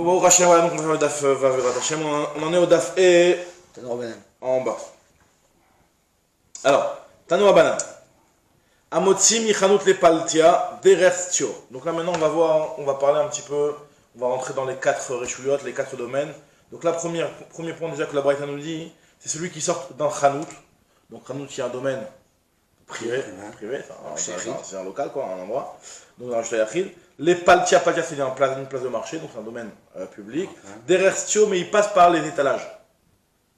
Bon, Rachel, voilà, donc on va faire le DAF Vaverat Hashem. On en est au DAF et en bas. Alors, Tano Abanan. Amotzi Michanut le Paltia Derestio. Donc là maintenant on va parler un petit peu, on va rentrer dans les 4 réchouillottes, les 4 domaines. Donc là, premier point déjà que la Braïta nous dit, c'est celui qui sort d'un Chanout. Donc Chanout, il y a un domaine privé, c'est un local, quoi, un endroit. Donc dans le Yachid. Les Paltia c'est une place de marché, donc c'est un domaine public. Derestio, mais il passe par les étalages.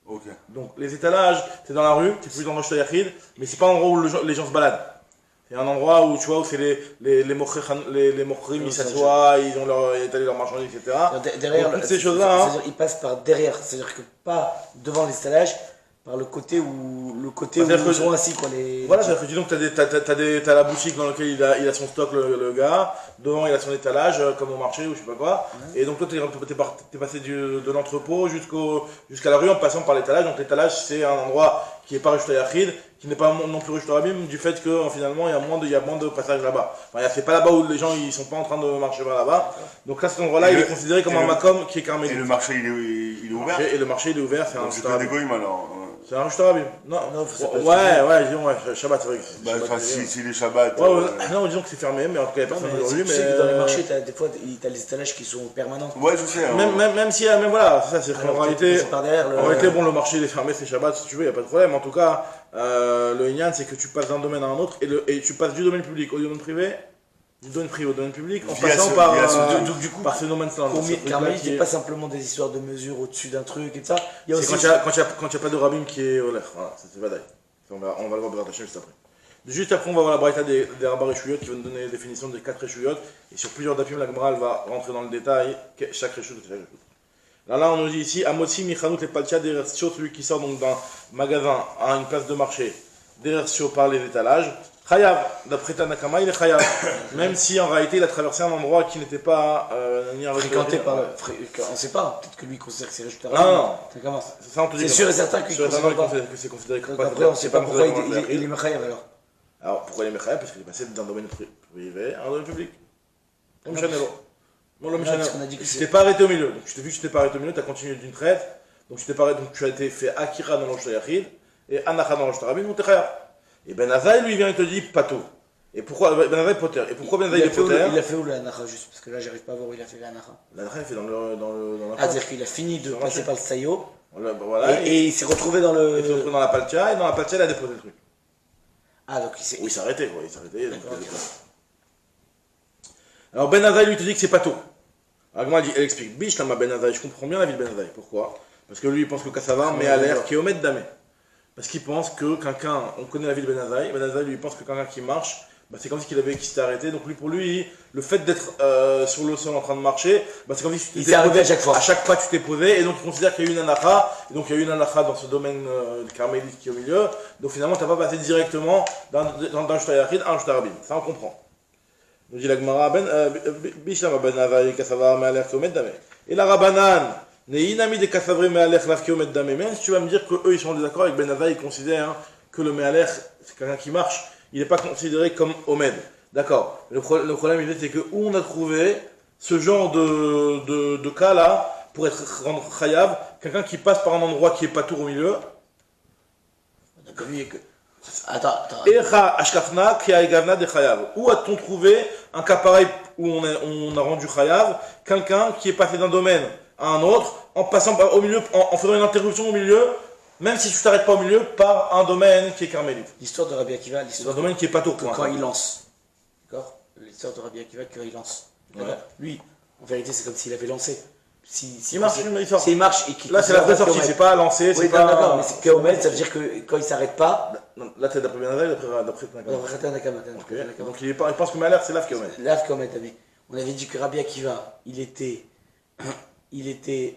Okay. Donc les étalages, c'est dans la rue, c'est plus dans le Yachid, mais c'est pas un endroit où les gens se baladent. C'est un endroit où tu vois où c'est les mochrim, ils s'assoient, ils ont étalé leurs marchandises, etc. Derrière, toutes ces choses-là. C'est-à-dire ils passent par derrière, c'est-à-dire que pas devant l'étalage, par le côté où ils sont assis, quoi. Voilà, c'est-à-dire que dis donc t'as la boutique dans laquelle il a son stock, le gars, devant il a son étalage, comme au marché ou je sais pas quoi. Et donc toi t'es passé de l'entrepôt jusqu'à la rue en passant par l'étalage. Donc l'étalage c'est un endroit qui est pas Rishta Yachid, qui n'est pas non plus Rishta Rabim, du fait que finalement il y a moins de passages là-bas. Enfin, c'est pas là-bas où les gens ils sont pas en train de marcher vers là-bas. Donc là cet endroit-là il est considéré comme un makom qui est carmélite. Et le marché il est ouvert. Et le marché il est ouvert, c'est un Rishta Rabim alors. C'est un Rishta Rabim. Non, Shabbat, c'est vrai. Enfin, si les Shabbat. Non, disons que c'est fermé, mais en tout cas il n'y a personne aujourd'hui. Tu sais que dans les marchés, des fois t'as les étalages qui sont permanents. Ouais, je sais. Même si, même voilà, c'est ça, c'est qu'en réalité, bon, le marché il est fermé, c'est Shabbat, si tu veux, il n'y a pas de problème. En tout cas, le Inyan, c'est que tu passes d'un domaine à un autre et tu passes du domaine public au domaine privé, du domaine privé au domaine public, en passant par ce domaine là. Carmélite, c'est pas simplement des histoires de mesure au-dessus d'un truc et ça. Il y a aussi quand il n'y a pas de rabbin qui est au l'air. Voilà, c'est Vadaï. On va le voir Bezrat Hashem juste après. Juste après, on va voir la braïta des rabbins réchouillottes qui va nous donner la définition des 4 réchouillottes. Et sur plusieurs dapim, la Gemara va rentrer dans le détail chaque réchouillot. Là, on nous dit ici, Amotzi Michanut le Paltia Derestio, celui qui sort donc d'un magasin à une place de marché, Derestio par les étalages. Chayav, d'après Tanakama, il est Chayav. Même si en réalité il a traversé un endroit qui n'était pas fréquenté par on ne sait pas, peut-être que lui considère que c'est Rishta Rabim. C'est sûr et certain que c'est considéré comme après, on ne sait pas pourquoi il est Chayav alors. Alors pourquoi il est Chayav? Parce qu'il est passé d'un domaine privé à un domaine public. Tu t'es pas arrêté au milieu. Donc je t'ai vu que tu t'es pas arrêté au milieu, tu as continué d'une traite. Donc tu as été fait Akira dans le Yachid et Anacha dans le Rabim, donc tu es Chayav. Et Ben Azaï lui vient et te dit Pato. Et pourquoi Ben Azaï Potter? Et pourquoi Ben Azaï est Potter? Il a fait où la Anacha juste? Parce que là j'arrive pas à voir où il a fait la Anacha. La Anacha il fait dans la c'est-à-dire qu'il a fini de passer par le Sayo. Voilà, et il s'est retrouvé dans le. Il s'est retrouvé dans la Paltia et dans la Paltia il a déposé le truc. Ah donc il s'est arrêté quoi, Alors Ben Azaï lui te dit que c'est Pato. Alors moi elle explique Bish Lama Ben Azaï, je comprends bien la vie de Ben Azaï. Pourquoi? Parce que lui il pense que Kassavar met à l'air qui est Omed Damé. Parce qu'il pense que quelqu'un, on connaît la vie de Ben Azaï lui il pense que quelqu'un qui marche, c'est comme si qu'il s'était arrêté. Donc pour lui, le fait d'être sur le sol en train de marcher, c'est comme si tu t'étais arrêté à chaque fois. À chaque pas tu t'es posé, et donc il considère qu'il y a eu une anacha, et donc il y a eu une anacha dans ce domaine carmélite qui est au milieu. Donc finalement tu n'as pas passé directement d'un Shta Yachid à un Shta Rabim. Ça on comprend. Nous dit la Gemara, Bishlam Ben Azaï Kassavar Me'alech Omed Damé. Et la Rabbanan. Même si tu vas me dire qu'eux ils sont en désaccord avec Ben Azaï, ils considèrent que le Me'alech c'est quelqu'un qui marche, il n'est pas considéré comme Omed. D'accord. Le problème c'est que où on a trouvé ce genre de cas là pour rendre Chayav, quelqu'un qui passe par un endroit qui est pas tout au milieu. Attends. Où a-t-on trouvé un cas pareil où on a rendu Chayav, quelqu'un qui est passé d'un domaine à un autre, en passant au milieu, en faisant une interruption au milieu, même si tu t'arrêtes pas au milieu, par un domaine qui est carmélite. L'histoire de Rabbi Akiva, un domaine qui est pas tout quand il lance. D'accord? L'histoire de Rabbi Akiva quand il lance. Ouais. Lui, en vérité, c'est comme s'il avait lancé. S'il marche et qu'il. Là, c'est la vraie sortie, c'est pas lancé, c'est pas. D'accord, mais c'est Keomed, ça veut dire que quand il s'arrête pas. Là, t'es d'après Ben Azaï, d'après Tanakama. Donc il pense que Me'alech c'est Lav Keomed. Lav Keomed, on avait dit que Rabbi Akiva, il était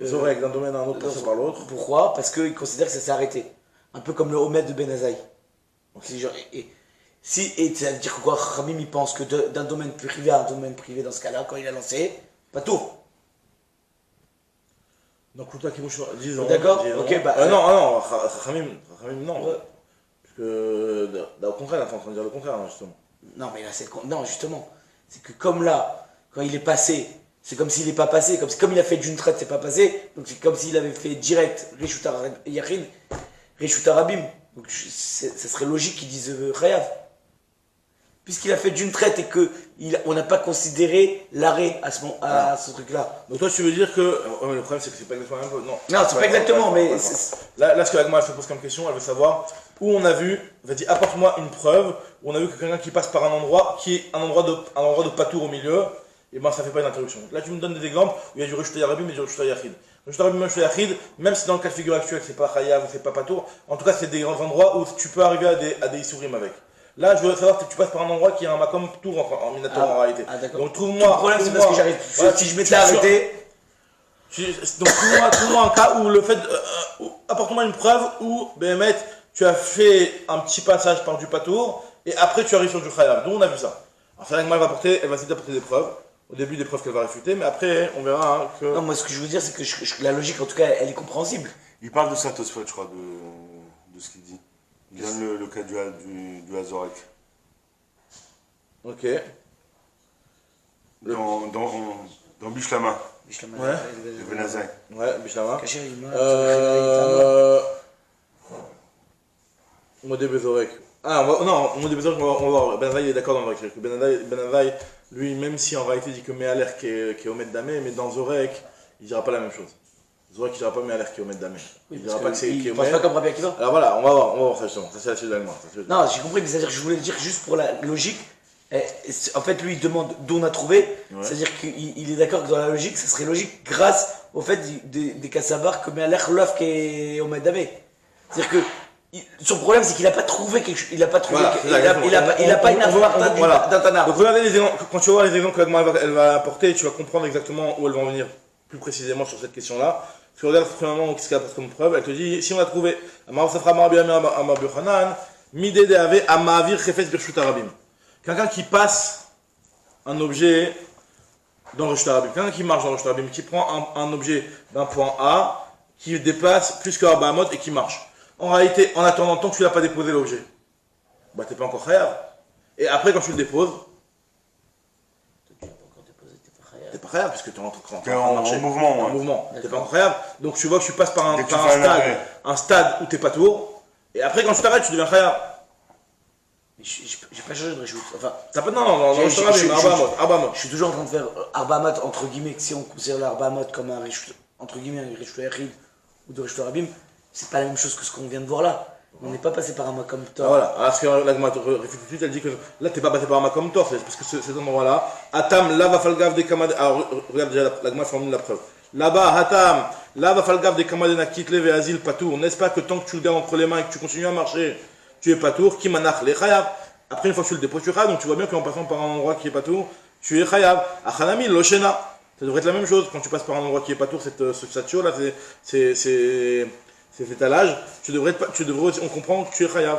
Zorek d'un domaine à un autre, passé par l'autre. Pourquoi? Parce qu'il considère que ça s'est arrêté. Un peu comme le Homed de Ben Azaï. Et ça veut dire que quoi? Khamim il pense que d'un domaine privé à un domaine privé dans ce cas-là, quand il a lancé, pas tout. Donc toi qui disons. D'accord. Ok. Non, Khamim non. Parce que au contraire, t'es en train de dire le contraire justement. Non mais là c'est justement, c'est que comme là, quand il est passé c'est comme s'il n'est pas passé, comme il a fait d'une traite, c'est pas passé, donc c'est comme s'il avait fait direct Reshut Yachid, Reshut Arabim. Donc ça serait logique qu'ils disent Chayav. Puisqu'il a fait d'une traite et qu'on n'a pas considéré l'arrêt à ce truc-là. Donc toi tu veux dire que... le problème c'est que c'est pas exactement la même chose. Non, c'est pas exactement, mais... Là, ce que l'Agma se pose comme question, elle veut savoir où on a vu, elle va dire apporte-moi une preuve, où on a vu que quelqu'un qui passe par un endroit qui est un endroit de patour au milieu, et ben ça fait pas une interruption. Là tu me donnes des exemples où il y a du Reshut Arabim et du Reshut Yachid. Reshut Arabim et Reshut Yachid, même si dans le cas de figure actuel c'est pas Chayav ou c'est pas patour, en tout cas c'est des grands endroits où tu peux arriver à des Isurim avec. Là, je veux savoir que tu passes par un endroit qui a un makom tour en Minator en réalité. Donc trouve-moi. Le problème, c'est parce que j'arrive. Si je m'étais arrêté. Donc trouve-moi un cas où le fait. Apporte-moi une preuve où, Béhémet, tu as fait un petit passage par du patour et après tu arrives sur du Chayav. D'où on a vu ça. Alors, ça, elle va essayer d'apporter des preuves. Au début, des preuves qu'elle va réfuter, mais après, on verra que. Non, moi, ce que je veux dire, c'est que la logique, en tout cas, elle est compréhensible. Il parle de Saint-Osphod, je crois, de ce qu'il dit. Il donne le cas du Hazorek. Ok. Dans Bishlama. Ouais. Le Benazai. Ouais, Bishlama. Modé Bezorek. Ah, non, Modé Bezorek, on va voir. Benazai est d'accord dans le Zorek. Benazai, lui, même si en réalité il dit que Mealer qui est au Med Damé, mais dans Zorek, il dira pas la même chose. Zorek, il dira pas Mealer qui est au Med Damé. Il dira pas que c'est il pense pas comme Rabbi Akiva. Alors voilà, on va voir ça justement. Ça, c'est la suite de l'allemand. Non, j'ai compris, mais c'est-à-dire que je voulais dire juste pour la logique. En fait, lui, il demande d'où on a trouvé. Ouais. C'est-à-dire qu'il est d'accord que dans la logique, ça serait logique grâce au fait des Kassabar que Mealer l'offre qui est au Med Damé. C'est-à-dire que son problème, c'est qu'il n'a pas trouvé quelque chose. Il n'a pas trouvé. Voilà, il n'a pas une affaire d'un Tana. Donc regardez les exemples. Quand tu vas voir les exemples que l'Agma elle va apporter, tu vas comprendre exactement où elle va en venir plus précisément sur cette question-là. Tu regardes premièrement ce qu'elle apporte comme preuve. Elle te dit si on a trouvé quelqu'un qui passe un objet dans le Reshut Arabim, quelqu'un qui marche dans le Reshut Arabim, qui prend un objet d'un point A, qui dépasse plus que Arba Amot et qui marche. En réalité, en attendant tant que tu n'as pas déposé l'objet, bah t'es pas encore Chayav. Et après, quand tu le déposes, t'es pas Chayav puisque tu es en mouvement. En mouvement. T'es pas encore Chayav. Donc tu vois que tu passes par un stade où t'es pas tour. Et après, quand tu t'arrêtes, tu deviens Chayav. J'ai pas changé de Reshut. Enfin, t'as pas non, Arba Amot. Je suis toujours en train de faire Arba Amot entre guillemets, si on considère l'Arba Amot comme un Reshut, entre guillemets, un Reshut Yachid ou de Reshut Arabim, c'est pas la même chose que ce qu'on vient de voir là. On n'est pas passé par un Makom Tor. Voilà, alors ce que l'Agma réfute tout de suite, elle dit que là t'es pas passé par un Makom Tor, c'est parce que cet endroit-là, Atam, Lava Falgav des Kamad. Alors regarde déjà, l'Agma formule la preuve. Là-bas, Atam, Lava Falgav des Kamadena Kitle ve Azil Patour. N'est-ce pas que tant que tu le gardes entre les mains et que tu continues à marcher, tu es Patour, Kimanach le Chayav. Après, une fois que tu le déposes, tu es Chayav, donc tu vois bien qu'en passant par un endroit qui est Patour, tu es Chayav. Achanami, Loshena. Ça devrait être la même chose quand tu passes par un endroit qui est Patour, cette satio là, c'est cet étalage, tu devrais, on comprend que tu es Chayav.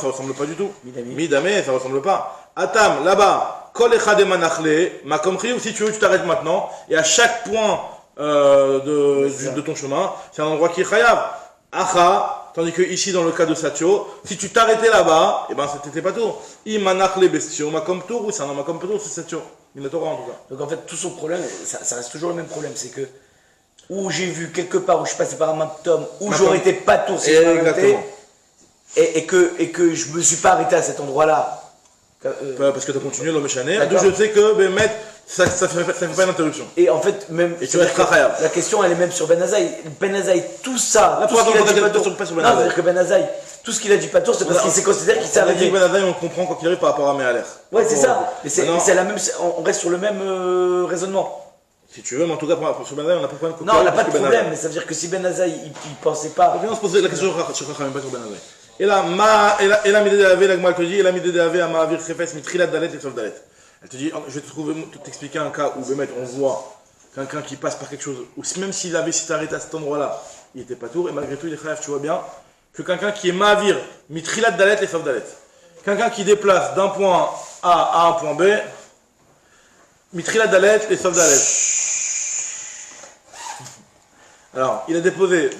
Ça ressemble pas du tout. Midame, ça ressemble pas. Atam, là-bas, Kol Echad Manachle, Makom Chiyuv, si tu veux, tu t'arrêtes maintenant, et à chaque point de ton chemin, c'est un endroit qui est Chayav. Acha, tandis que ici, dans le cas de Satio, si tu t'arrêtais là-bas, et ben c'était pas tour. Imanachle Bestio, Makom Tour, oui, c'est un Makom Tour, c'est Satio. Minatora en tout cas. Donc en fait, tout son problème, ça reste toujours le même problème, c'est que où j'ai vu quelque part où je suis passé par un Maptom, où j'aurais été pas tour si je m'arrêtais, et que je me suis pas arrêté à cet endroit-là. Parce que tu as continué l'homme échané, d'où je sais que ça fait pas une interruption. Et en fait, même. Et tu restes Chayav. La question elle est même sur Ben Azaï. Ben Azaï, tout ça. Là, tout ce qu'il a dit pas tour. Non, c'est-à-dire que Ben Azaï, tout ce qu'il a dit pas tour, c'est parce qu'il s'est considéré qu'il s'est arrêté. Ben Azaï, on comprend quoi qu'il arrive par rapport à Mealer. Ouais, c'est ça. Mais c'est la même. On reste sur le même raisonnement. Si tu veux, mais en tout cas, sur Ben Azaï, on n'a pas de problème. Non, on n'a pas de problème, mais ça veut dire que si Ben Azaï, il pensait pas. On se posait la question sur Chachamim, pas sur Ben Azaï. Et là, midé de Ave, l'Agma te dit, et la midé de Ave, à Mahavir Chefes, Mitrilat Dalet et Sof Dalet. Elle te dit, je vais t'expliquer un cas où on voit quelqu'un qui passe par quelque chose, où même s'il avait s'est arrêté à cet endroit-là, il n'était pas tour, et malgré tout, il est Chayav, tu vois bien, que quelqu'un qui est Mahavir, Mitrilat Dalet et Sof Dalet. Quelqu'un qui déplace d'un point A à un point B, Mitrilat Dalet et Sof Dalet. Alors, il a déposé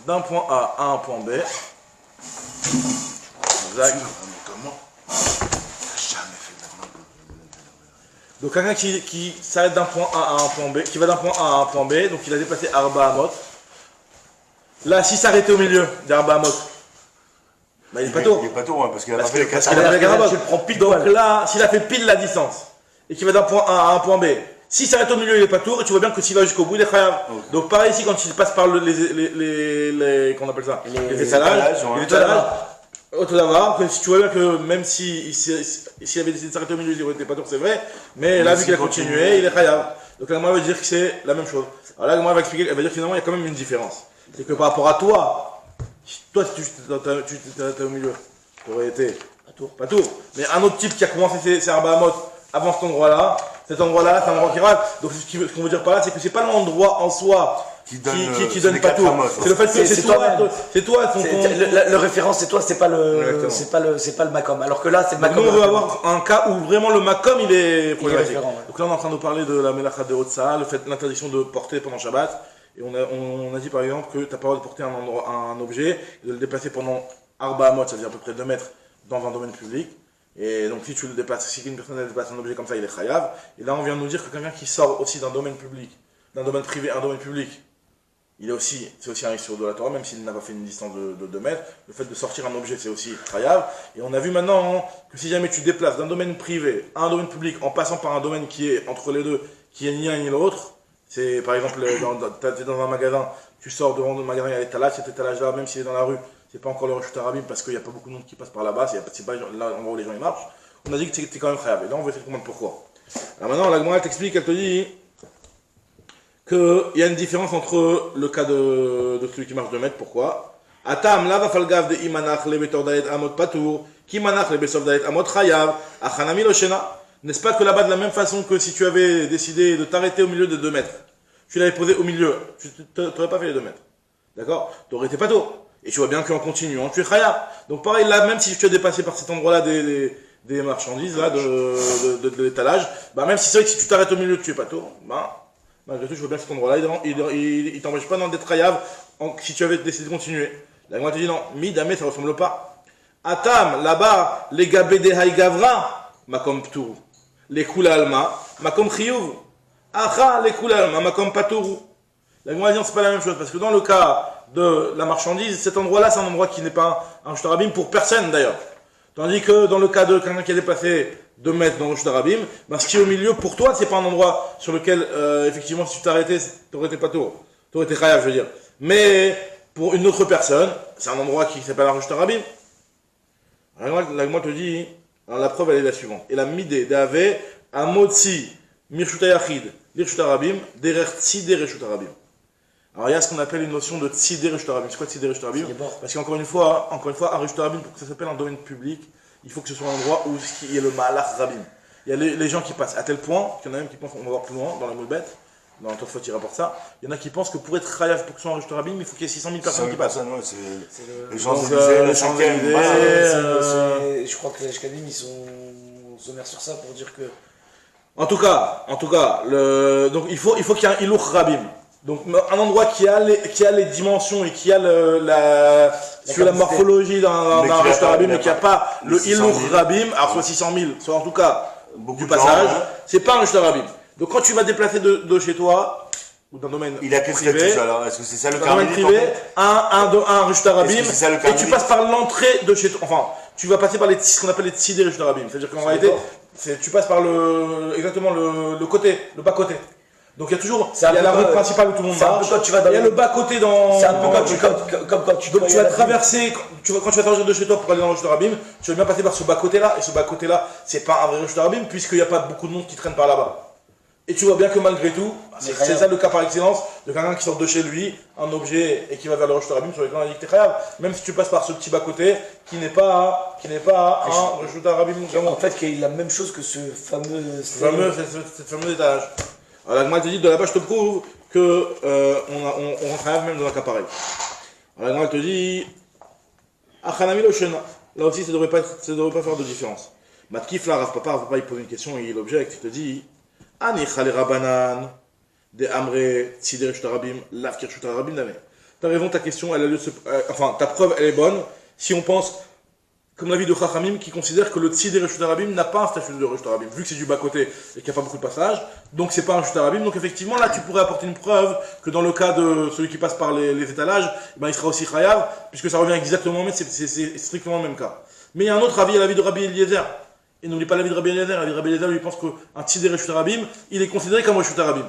d'un point A à un point B. Donc quelqu'un qui s'arrête d'un point A à un point B, qui va d'un point A à un point B, donc il a déplacé Arba Amot. Là, s'il s'arrêtait au milieu d'Arba Amot, bah, il est pas tôt. Il est pas tôt, hein, parce qu'il a pas Parce fait les qu'il 4 a fait la garabot. tu le prends pile Donc poil. là, s'il a fait pile la distance, et qu'il va d'un point A à un point B, s'il s'arrête au milieu, il est pas tour, et tu vois bien que s'il va jusqu'au bout, il est khayab. Okay. Donc pareil ici, quand il passe par qu'on appelle ça, les étalages, ouais. les étalages, auto d'avoir, si tu vois bien que même s'il avait décidé de s'arrêter au milieu, il aurait été pas tour, c'est vrai, mais là, vu qu'il a continué, il est khayab. Donc là, moi, elle va dire que c'est la même chose. Alors là, moi, elle va expliquer, elle va dire que finalement, il y a quand même une différence. C'est que par rapport à toi, si tu t'arrêtais au milieu, tu aurais été pas tour. Mais un autre type qui a commencé ses Arba Amot avant cet endroit-là, c'est un endroit qui rate. Donc ce qu'on veut dire par là, c'est que c'est pas l'endroit en soi qui donne pas tour. C'est le fait que c'est toi, le référent c'est toi, c'est pas le Macom. Alors que là c'est le Macom. Nous on veut avoir un cas où vraiment le Macom il est problématique. Ouais. Donc là on est en train de parler de la Melacha de Hotsa, le fait l'interdiction de porter pendant Shabbat. Et on a dit par exemple que tu n'as pas le droit de porter un objet et de le déplacer pendant Arba Amot, ça veut dire à peu près 2 mètres dans un domaine public. Et donc si tu le déplaces, si une personne déplace un objet comme ça, il est chayav. Et là on vient de nous dire que quelqu'un qui sort aussi d'un domaine public, d'un domaine privé à un domaine public, c'est aussi un issur de la Torah, même s'il n'a pas fait une distance de 2 mètres. Le fait de sortir un objet, c'est aussi chayav. Et on a vu maintenant que si jamais tu déplaces d'un domaine privé à un domaine public en passant par un domaine qui est entre les deux, qui est ni un ni l'autre, c'est par exemple, tu es dans un magasin, tu sors devant le magasin, il y a l'étalage, cet étalage-là, même s'il est dans la rue, c'est pas encore le Reshut Arabim parce qu'il n'y a pas beaucoup de monde qui passe par là-bas, c'est pas là où les gens ils marchent. On a dit que c'était quand même khayab. Et là on va essayer de comprendre pourquoi. Alors maintenant la Gemara elle t'explique, elle te dit qu'il y a une différence entre le cas de celui qui marche 2 mètres, pourquoi Atam la falgav de imanach le betor daet amot patour, ki manach le besov daet amot chayav, achanami lo shena. N'est-ce pas que là-bas de la même façon que si tu avais décidé de t'arrêter au milieu de 2 mètres, tu l'avais posé au milieu, tu n'aurais pas fait les 2 mètres. D'accord Tu aurais été pas tôt. Et tu vois bien qu'en continuant, tu es khayab. Donc pareil, là, même si tu as dépassé par cet endroit-là des marchandises, là, de l'étalage, bah même si c'est vrai que si tu t'arrêtes au milieu, tu es pas tôt, bah, malgré tout, je vois bien que cet endroit-là, il t'empêche pas d'être khayab si tu avais décidé de continuer. La Gemara te dit non, midame, ça ressemble pas. Atam, là-bas, les gabédé haï gavra, makom ptour. Les kula alma, makom chiyuv. Acha, les kula alma, makom patour. La Gemara dit non, c'est pas la même chose, parce que dans le cas de la marchandise, cet endroit-là, c'est un endroit qui n'est pas un Reshut Arabim pour personne d'ailleurs. Tandis que dans le cas de quelqu'un qui a déplacé 2 mètres dans le Reshut Arabim, ben, ce qui est au milieu, pour toi, c'est pas un endroit sur lequel, effectivement, si tu t'arrêtais, t'aurais été pas tôt. T'aurais été chayav, je veux dire. Mais, pour une autre personne, c'est un endroit qui s'appelle un Reshut Arabim. La Gemara te dit, alors la preuve, elle est la suivante. Et la midé d'ave, amotzi, mirshut ayachid, l'Reshut Arabim, derer tzidé Reshut Arabim. Alors il y a ce qu'on appelle une notion de tzidé Reshut Arabim. C'est quoi tzidé Reshut Arabim? Parce qu'encore une fois, un Reshut Arabim, pour que ça s'appelle un domaine public, il faut que ce soit un endroit où il y a le Ma'alach Rabim. Il y a les gens qui passent à tel point, qu'il y en a même qui pensent, on va voir plus loin, dans la Moulbet, dans Tosfot il rapporte ça, il y en a qui pensent que pour être chayav, pour que ce soit un Reshut Arabim, il faut qu'il y ait 600 000 personnes qui passent. Ouais, les gens Champs-Élysées, le 5e. Je crois que les Ashkadim ils sont sommaires sur ça pour dire que. En tout cas, donc il faut qu'il y ait un Iluch Rabim. Donc un endroit qui a les dimensions et qui a la morphologie d'un Reshut Arabim, mais qui n'a pas le Iluch Rabim, alors soit 600 000, soit en tout cas beaucoup du de passage, gens, hein. C'est pas un Reshut Arabim. Donc quand tu vas déplacer de chez toi, ou d'un domaine il a quel privé, statut alors? Est-ce que c'est ça le d'un domaine carmélite privé, un Reshut Arabim, Est-ce que c'est ça, le et tu carmélite passes par l'entrée de chez toi, enfin, tu vas passer par ce qu'on appelle les tzidé Reshut Arabim. C'est-à-dire qu'en réalité, tu passes par exactement le côté, le bas-côté. Donc il y a toujours, il y a la route principale où tout le monde marche, il y a le bas-côté dans... C'est un peu comme quand tu... Donc tu vas traverser, quand tu vas traverser de chez toi pour aller dans le Reshut Arabim, tu vas bien passer par ce bas-côté-là, et ce bas-côté-là, c'est pas un vrai Reshut Arabim, puisqu'il n'y a pas beaucoup de monde qui traîne par là-bas. Et tu vois bien que malgré tout, c'est ça le cas par excellence, de quelqu'un qui sort de chez lui, un objet, et qui va vers le Reshut Arabim sur lequel on a dit que t'es chayav, même si tu passes par ce petit bas-côté, qui n'est pas un Reshut Arabim. En fait, qu'il y a la même chose que ce fameux... Cette fameuse étage. Alors la Gemara te dit, de là-bas je te prouve que on rentre chayav même dans un cas pareil. Alors la Gemara te dit, Achanami lo shena. Là aussi ça devrait pas faire de différence. Matkif là, Rav Papa il pose une question et il objecte, il te dit, Ani chale rabanan de amre tzidé Reshut Arabim, lafkir Reshut Arabim dame. T'as raison, ta question, elle a lieu ta preuve elle est bonne, si on pense comme l'avis de Chachamim qui considère que le Tzi des Reshut Arabim n'a pas un statut de Reshut Arabim, vu que c'est du bas-côté et qu'il n'y a pas beaucoup de passages, donc c'est pas un Reshut Arabim. Donc effectivement, là tu pourrais apporter une preuve que dans le cas de celui qui passe par les étalages, ben, il sera aussi Chayav, puisque ça revient exactement au même, c'est strictement le même cas. Mais il y a un autre avis, l'avis de Rabbi Eliezer. Et n'oublie pas l'avis de Rabbi Eliezer. L'avis de Rabbi Eliezer lui pense qu'un Tzi des Reshut Arabim, il est considéré comme Reshut Arabim.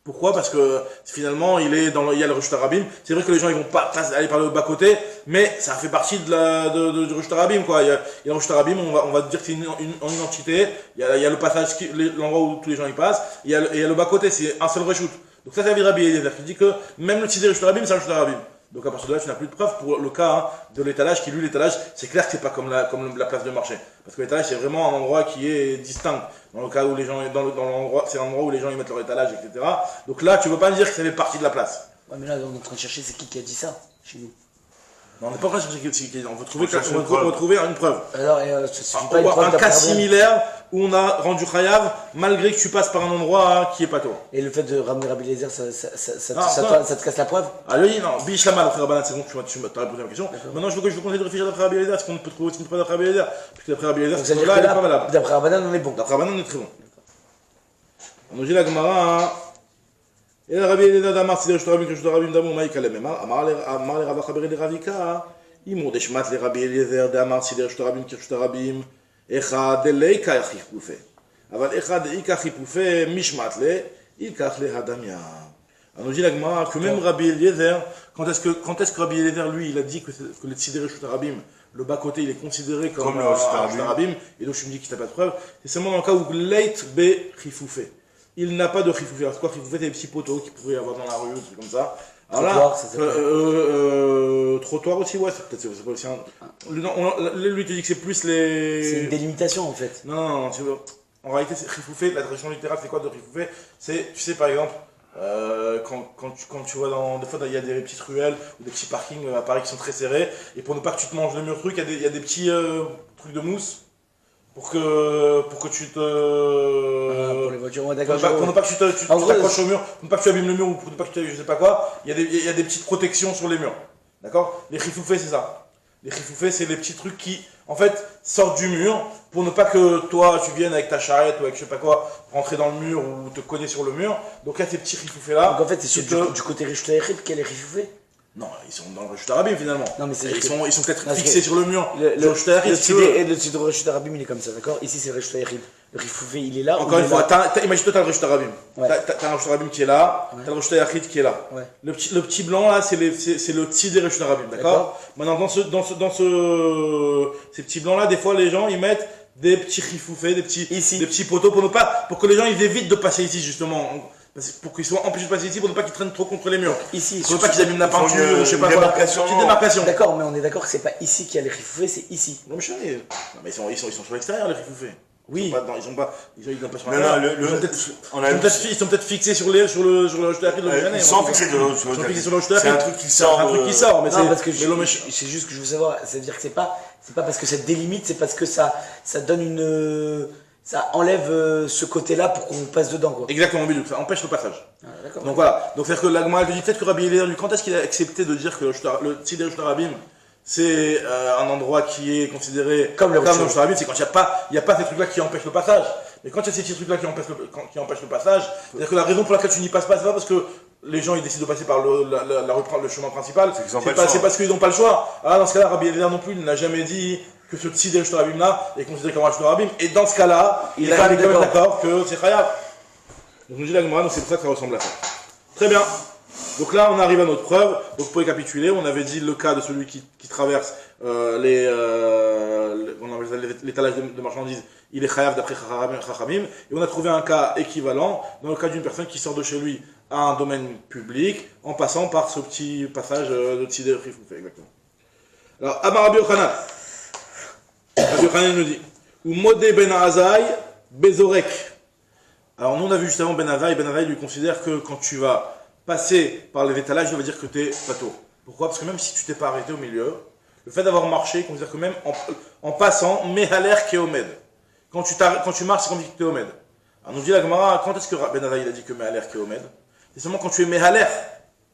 Pourquoi? Parce que finalement, il y a le Reshut Arabim. C'est vrai que les gens ils vont pas aller par le bas côté, mais ça fait partie du Reshut Arabim, quoi. Il y a le Reshut Arabim, on va dire que c'est une entité. Il y a le passage, l'endroit où tous les gens y passent. Il y a le bas côté, c'est un seul Reshut. Donc ça, c'est l'avis de Rabbi Eliezer qui dit que même le Tzidé Reshut Arabim, c'est un Reshut Arabim. Donc à partir de là, tu n'as plus de preuves pour le cas de l'étalage, qui lui, l'étalage, c'est clair que c'est pas comme la place de marché. Parce que l'étalage, c'est vraiment un endroit qui est distinct. Dans le cas où les gens, dans l'endroit, c'est l'endroit où les gens y mettent leur étalage, etc. Donc là, tu ne peux pas me dire que ça fait partie de la place. Ouais, mais là, on est en train de chercher c'est qui a dit ça chez nous. Non, on n'est pas en train de chercher qui on veut trouver une preuve. Alors, Un cas similaire où on a rendu Chayav malgré que tu passes par un endroit qui est pas toi. Et le fait de ramener Rabbi Eliezer, ça te casse la preuve? Ah oui, non, Bishlama, le frère Rabbanan, c'est bon, tu m'as répondu à ma question. Maintenant, je veux continuer de réfléchir d'après Rabbi Eliezer, est-ce qu'on peut trouver aussi une preuve d'après Rabbi Eliezer? Puisque d'après Rabbi Eliezer, cette preuve-là, elle n'est pas valable. D'après Rabbanan, on est bon. D'après Rabbanan, on est très bon. On nous dit la Gemara. Et Rabbi Eliezer d'Amar, c'est Reshut Arabim, Reshut Arabim d'Amar, Maïka Lememar, Amar le Rabba Chaberi de Ravika, Imur Deshmat le Rabbi Eliezer d'Amar, c'est Reshut Arabim, Reshut Arabim, Echad Leika Yachifufe. אבל אחד ייקח חיפופה משמעת לה, ייקח להדמיה. On nous dit la Gemara que même Rabbi Eliezer, quand est-ce que Rabbi Eliezer, lui, il a dit que le Tzidé Reshut Arabim, le bas-côté, il est considéré comme le Reshut Arabim, et donc je me dis qu'il n'a pas de preuve, c'est seulement dans le cas où Leit be Chifoufé. Il n'a pas de Chifoufé. Alors c'est quoi Chifoufé? C'est des petits poteaux qu'il pouvait avoir dans la rue, c'est comme ça. Trottoir, ça s'appelle. Trottoir aussi, ouais, c'est pas aussi un. Lui, te dit que c'est plus les. C'est une délimitation en fait. Non, tu vois. En réalité, Rifoufé, la traduction littérale, c'est quoi de Rifoufé? C'est, tu sais, par exemple, quand tu vois des fois, il y a des petites ruelles ou des petits parkings à Paris qui sont très serrés, et pour ne pas que tu te manges le mur truc, il y a des petits trucs de mousse pour que tu te. Pour les voitures, ouais, d'accord. Pour ne pas que tu t'accroches au mur, pour ne pas que tu abîmes le mur ou pour ne pas que tu je sais pas quoi, il y a des petites protections sur les murs. D'accord? Les Rifoufés, c'est ça. Les Rifoufés, c'est les petits trucs qui, en fait, sortent du mur pour ne pas que toi, tu viennes avec ta charrette ou avec je sais pas quoi, rentrer dans le mur ou te cogner sur le mur. Donc, il y a ces petits Rifoufés-là. Donc, en fait, c'est du côté Reshut Arabim qu'elle est Rifoufée? Non, ils sont dans le Reshut Arabim finalement. Non, mais c'est ils sont peut-être fixés sur le mur. Le Tzidé Reshut Arabim, il est comme ça, d'accord? Ici, c'est Reshut Arabim. Le Rifoufé, il est là. Encore une fois, imagine-toi, t'as le Reshut Arabim. Ouais. T'as un Reshut Arabim qui est là, ouais. t'as le Reshut Arabim qui est là. Ouais. Le petit blanc là, c'est le Tzidé Reshut Arabim, d'accord? Maintenant, ces petits blancs là, des fois, les gens ils mettent des petits rifoufés, des petits poteaux pour que les gens ils évitent de passer ici justement. Pour qu'ils soient empêchés de passer ici, pour ne pas qu'ils traînent trop contre les murs. Ici, pour ne pas qu'ils abîment la peinture, je sais pas quoi. Petite démarcation. D'accord, mais on est d'accord que c'est pas ici qu'il y a les rifoufés, c'est ici. Non, mais ils sont sur l'extérieur, les rifoufés. Oui. Ils sont pas sur Ils sont peut-être fixés sur le Reshut Arabim. Ils sont fixés sur le Reshut Arabim. C'est un truc qui sort. Mais c'est juste que je veux savoir, c'est-à-dire que c'est pas parce que ça délimite, c'est parce que ça donne ça enlève ce côté-là pour qu'on passe dedans, quoi. Exactement, Bidouk, ça empêche le passage. Ah, d'accord. Donc voilà, donc c'est-à-dire que la Gemara, elle te dit peut-être que Rabbi Eliezer, lui, quand est-ce qu'il a accepté de dire que le Tzidé Reshut Arabim, c'est un endroit qui est considéré comme le Reshut Arabim, c'est quand il n'y a pas ces trucs-là qui empêchent le passage. Mais quand il y a ces petits trucs-là qui empêchent le passage, c'est-à-dire que la raison pour laquelle tu n'y passes pas, c'est pas parce que les gens ils décident de passer par le chemin principal, c'est parce qu'ils n'ont pas le choix. Ah, dans ce cas-là, Rabbi Eliezer non plus, il n'a jamais dit que ce Tzidé Reshut Arabim là est considéré comme un Reshut Arabim, et dans ce cas-là, il est quand même d'accord que c'est Chayav. Donc nous dit la Gemara, donc c'est pour ça que ça ressemble à ça. Très bien. Donc là, on arrive à notre preuve. Donc pour récapituler, on avait dit le cas de celui qui traverse l'étalage de marchandises, il est Chayav d'après Chachamim, et on a trouvé un cas équivalent dans le cas d'une personne qui sort de chez lui à un domaine public en passant par ce petit passage de Tzidé Rifoufé, exactement. Alors, Amar Rabbi Yochanan. Rabbi Yochanan nous dit ou Modé ben Azaï Bezorek. Alors, nous on a vu justement Ben Azaï lui considère que quand tu vas passer par les étalages, il va dire que tu es pato. Pourquoi? Parce que même si tu t'es pas arrêté au milieu, le fait d'avoir marché, il considère que même en passant, Mehaler Keomed. Quand tu marches, c'est comme si tu es Omed. Alors, nous dit la Gemara, quand est-ce que Ben Azaï a dit que Mehaler Keomed? C'est seulement quand tu es Mehaler,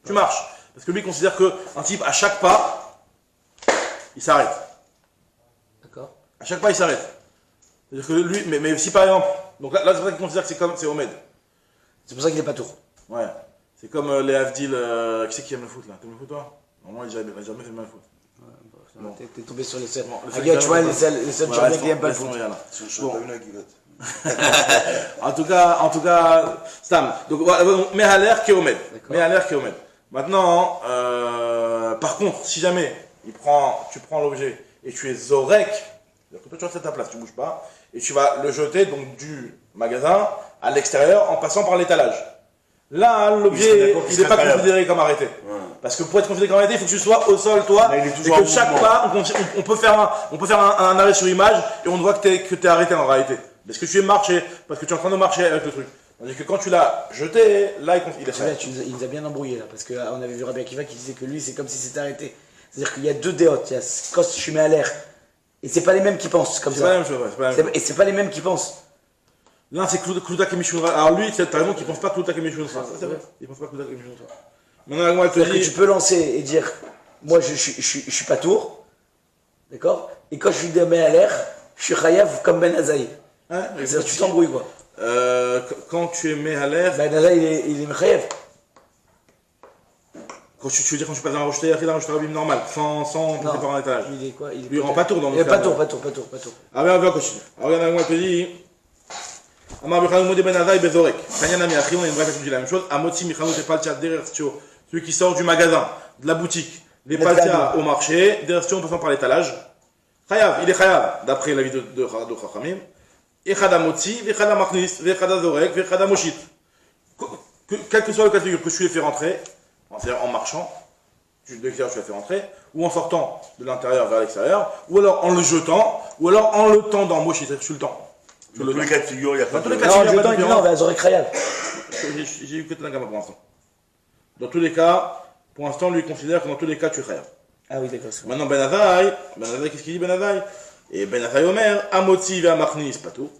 tu marches. Parce que lui considère qu'un type, à chaque pas, il s'arrête. À chaque pas, il s'arrête. C'est-à-dire que lui, mais si par exemple, donc là c'est pour ça qu'il considère que c'est Omed. C'est pour ça qu'il est pas tour. Ouais. C'est comme les Avdil, qui c'est qui aime le foot là? T'aimes le foot toi? Normalement, il n'a jamais fait le foot. Bon. T'es tombé sur les seuls. Bon, le Ah, gars, tu vois, les seuls voilà, gens qui aiment pas le foot. Sur une guillotte. En tout cas, Stam. Donc, voilà, Mehaler qui est Omed. Mehaler qui est Omed. Maintenant, par contre, si jamais tu prends l'objet et tu es Zorek, c'est-à-dire que toi tu restes à ta place, tu bouges pas, et tu vas le jeter donc du magasin à l'extérieur en passant par l'étalage. Là, l'objet, il n'est pas considéré comme arrêté. Ouais. Parce que pour être considéré comme arrêté, il faut que tu sois au sol, toi, et que chaque pas, on peut faire un arrêt sur image, et on voit que tu es arrêté en réalité. Parce que tu es marché, parce que tu es en train de marcher avec le truc. Tandis que quand tu l'as jeté, là, il est fait. Il nous a bien embrouillé là, parce qu'on avait vu Rabbi Akiva qui disait que lui, c'est comme si c'était arrêté. C'est-à-dire qu'il y a deux déotes, il y a quand je mets à l'air, et c'est pas les mêmes qui pensent comme ça. C'est pas la même chose, ouais, c'est pas la même chose. Et c'est pas les mêmes qui pensent. L'un c'est Kluta Kemishunra. Alors lui, t'as raison qu'il pense pas Kluta Kemishunra. C'est vrai. Il pense pas Kluta Kemishunra. Maintenant, moi, c'est-à-dire que tu peux lancer et dire, moi je suis pas tour, d'accord? Et quand je suis mets à l'air, je suis Chayav comme Ben Azaï. Ouais, c'est-à-dire tu t'embrouilles quoi. Quand tu es mis à l'air. Ben Azaï il est Chayav. Quand tu veux dire quand tu passes dans un rocheté, il y a un rocheté normal, sans passer par un étage. Il est quoi? Il rend pas tour dans le cas. Pas tour. Ah bien, on va continuer. Alors regarde, moi je te dis. Amar Bichanou Modé Ben Azaï Bezorek. Tanya Nami Achim, on a une vraie qui dit la même chose. Amotsi Michanou Tepaltia Dererstio, celui qui sort du magasin, de la boutique, les paltia au marché, Dererstio en passant par l'étalage. Chayav, il est Chayav, d'après l'avis de Chachamim. Echad Amotsi, Vechad Amachnis, Vechad Azorek, Vechad Amoshit. Quel que soit le cas de figure que tu aies fait rentrer, c'est-à-dire en marchant, de l'extérieur tu l'as fait rentrer, ou en sortant de l'intérieur vers l'extérieur, ou alors en le jetant, ou alors en le tendant. Moi, je suis le temps. Dans tous les cas de figure, il n'y a pas de différence. Non, le temps, on va Zorek Chayav. J'ai eu que Tanakama pour l'instant. Dans tous les cas, pour l'instant, lui considère que dans tous les cas, tu es Chayav. Ah oui, d'accord. Maintenant, Ben Azaï, qu'est-ce qu'il dit Ben Azaï? Et Ben Azaï Omer, Amotzi va Machnis, pas tout.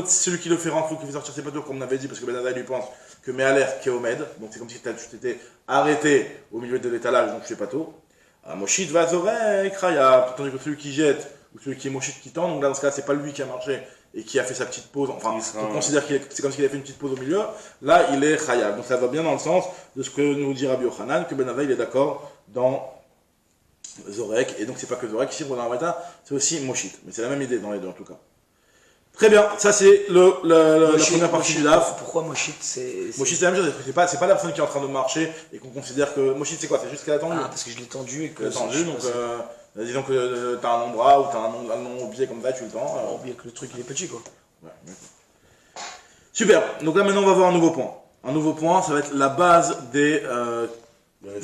Celui qui le fait rentrer ou qui fait sortir, c'est pas tout, comme on avait dit, parce que Ben Azaï lui pense que Mehaler qui est Omed, donc c'est comme si tu t'étais arrêté au milieu de l'étalage, donc je sais pas tout. Moshit va Zorek, Chayav, tandis que celui qui jette, ou celui qui est Moshit qui tend, donc là dans ce cas, c'est pas lui qui a marché et qui a fait sa petite pause, enfin, on considère que c'est comme s'il a fait une petite pause au milieu, là il est Chayav. Donc ça va bien dans le sens de ce que nous dit Rabbi Yochanan, que Ben Azaï il est d'accord dans Zorek, et donc c'est pas que Zorek, ici pour dans la c'est aussi Moshit, mais c'est la même idée dans les deux en tout cas. Très bien, ça c'est la première partie du DAF. Pourquoi Moshit Moshit c'est la même chose, c'est pas la personne qui est en train de marcher et qu'on considère que. Moshit c'est quoi? C'est juste qu'elle a tendu. Ah, parce que je l'ai tendu et que. Tendu, donc disons que t'as un long bras ou t'as un long pied comme ça, tu le tends. Bien que le truc il est petit quoi. Ouais, super, donc là maintenant on va voir un nouveau point. Un nouveau point, ça va être la base des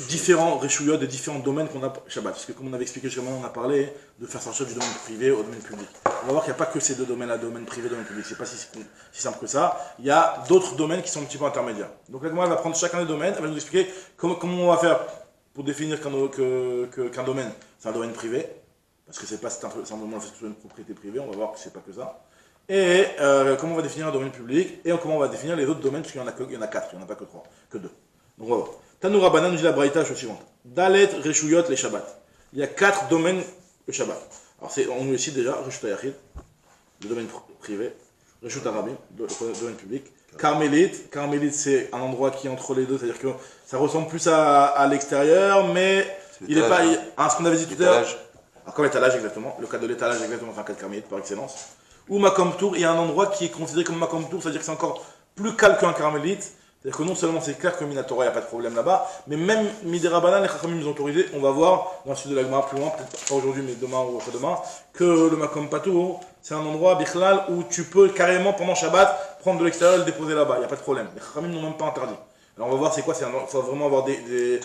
différents réchouillots, des différents domaines qu'on a Shabbat. Parce que comme on avait expliqué jusqu'à maintenant, on a parlé de faire sortir du domaine privé au domaine public. On va voir qu'il n'y a pas que ces deux domaines-là, domaine privé, domaine public. C'est pas si simple que ça. Il y a d'autres domaines qui sont un petit peu intermédiaires. Donc là, elle va prendre chacun des domaines, elle va nous expliquer comment on va faire pour définir qu'un domaine, c'est un domaine privé. Parce que c'est pas simplement le fait que ce soit une propriété privée, on va voir que c'est pas que ça. Et comment on va définir un domaine public, et comment on va définir les autres domaines, parce qu'il y en a 4, il n'y en a pas que 3, que 2. Donc on va voir. Tanou Rabbanan nous dit la braïta chose suivante. Dalet, Reshuyot, les Shabbat. Il y a 4 domaines le Shabbat. Alors on nous cite déjà, Reshut Ayachid, le domaine privé, Reshut Arabim, le domaine public. Carmélite c'est un endroit qui est entre les deux, c'est-à-dire que ça ressemble plus à l'extérieur, mais il n'est pas. Ce qu'on avait dit tout à l'heure. Alors comme l'étalage exactement, le cas de l'étalage exactement, enfin un cas de Carmélite par excellence. Ou Makom Tour, il y a un endroit qui est considéré comme Makom Tour, c'est-à-dire que c'est encore plus calme qu'un Carmélite. C'est-à-dire que non seulement c'est clair que Minatora, il n'y a pas de problème là-bas, mais même Midera les Chachamim nous ont autorisé, on va voir dans le sud de la Gemara plus loin, peut-être pas aujourd'hui, mais demain ou après-demain, que le Makom Patour, c'est un endroit, Bichlal, où tu peux carrément pendant Shabbat prendre de l'extérieur et le déposer là-bas, il n'y a pas de problème. Les Chachamim n'ont même pas interdit. Alors on va voir c'est quoi, il faut vraiment avoir des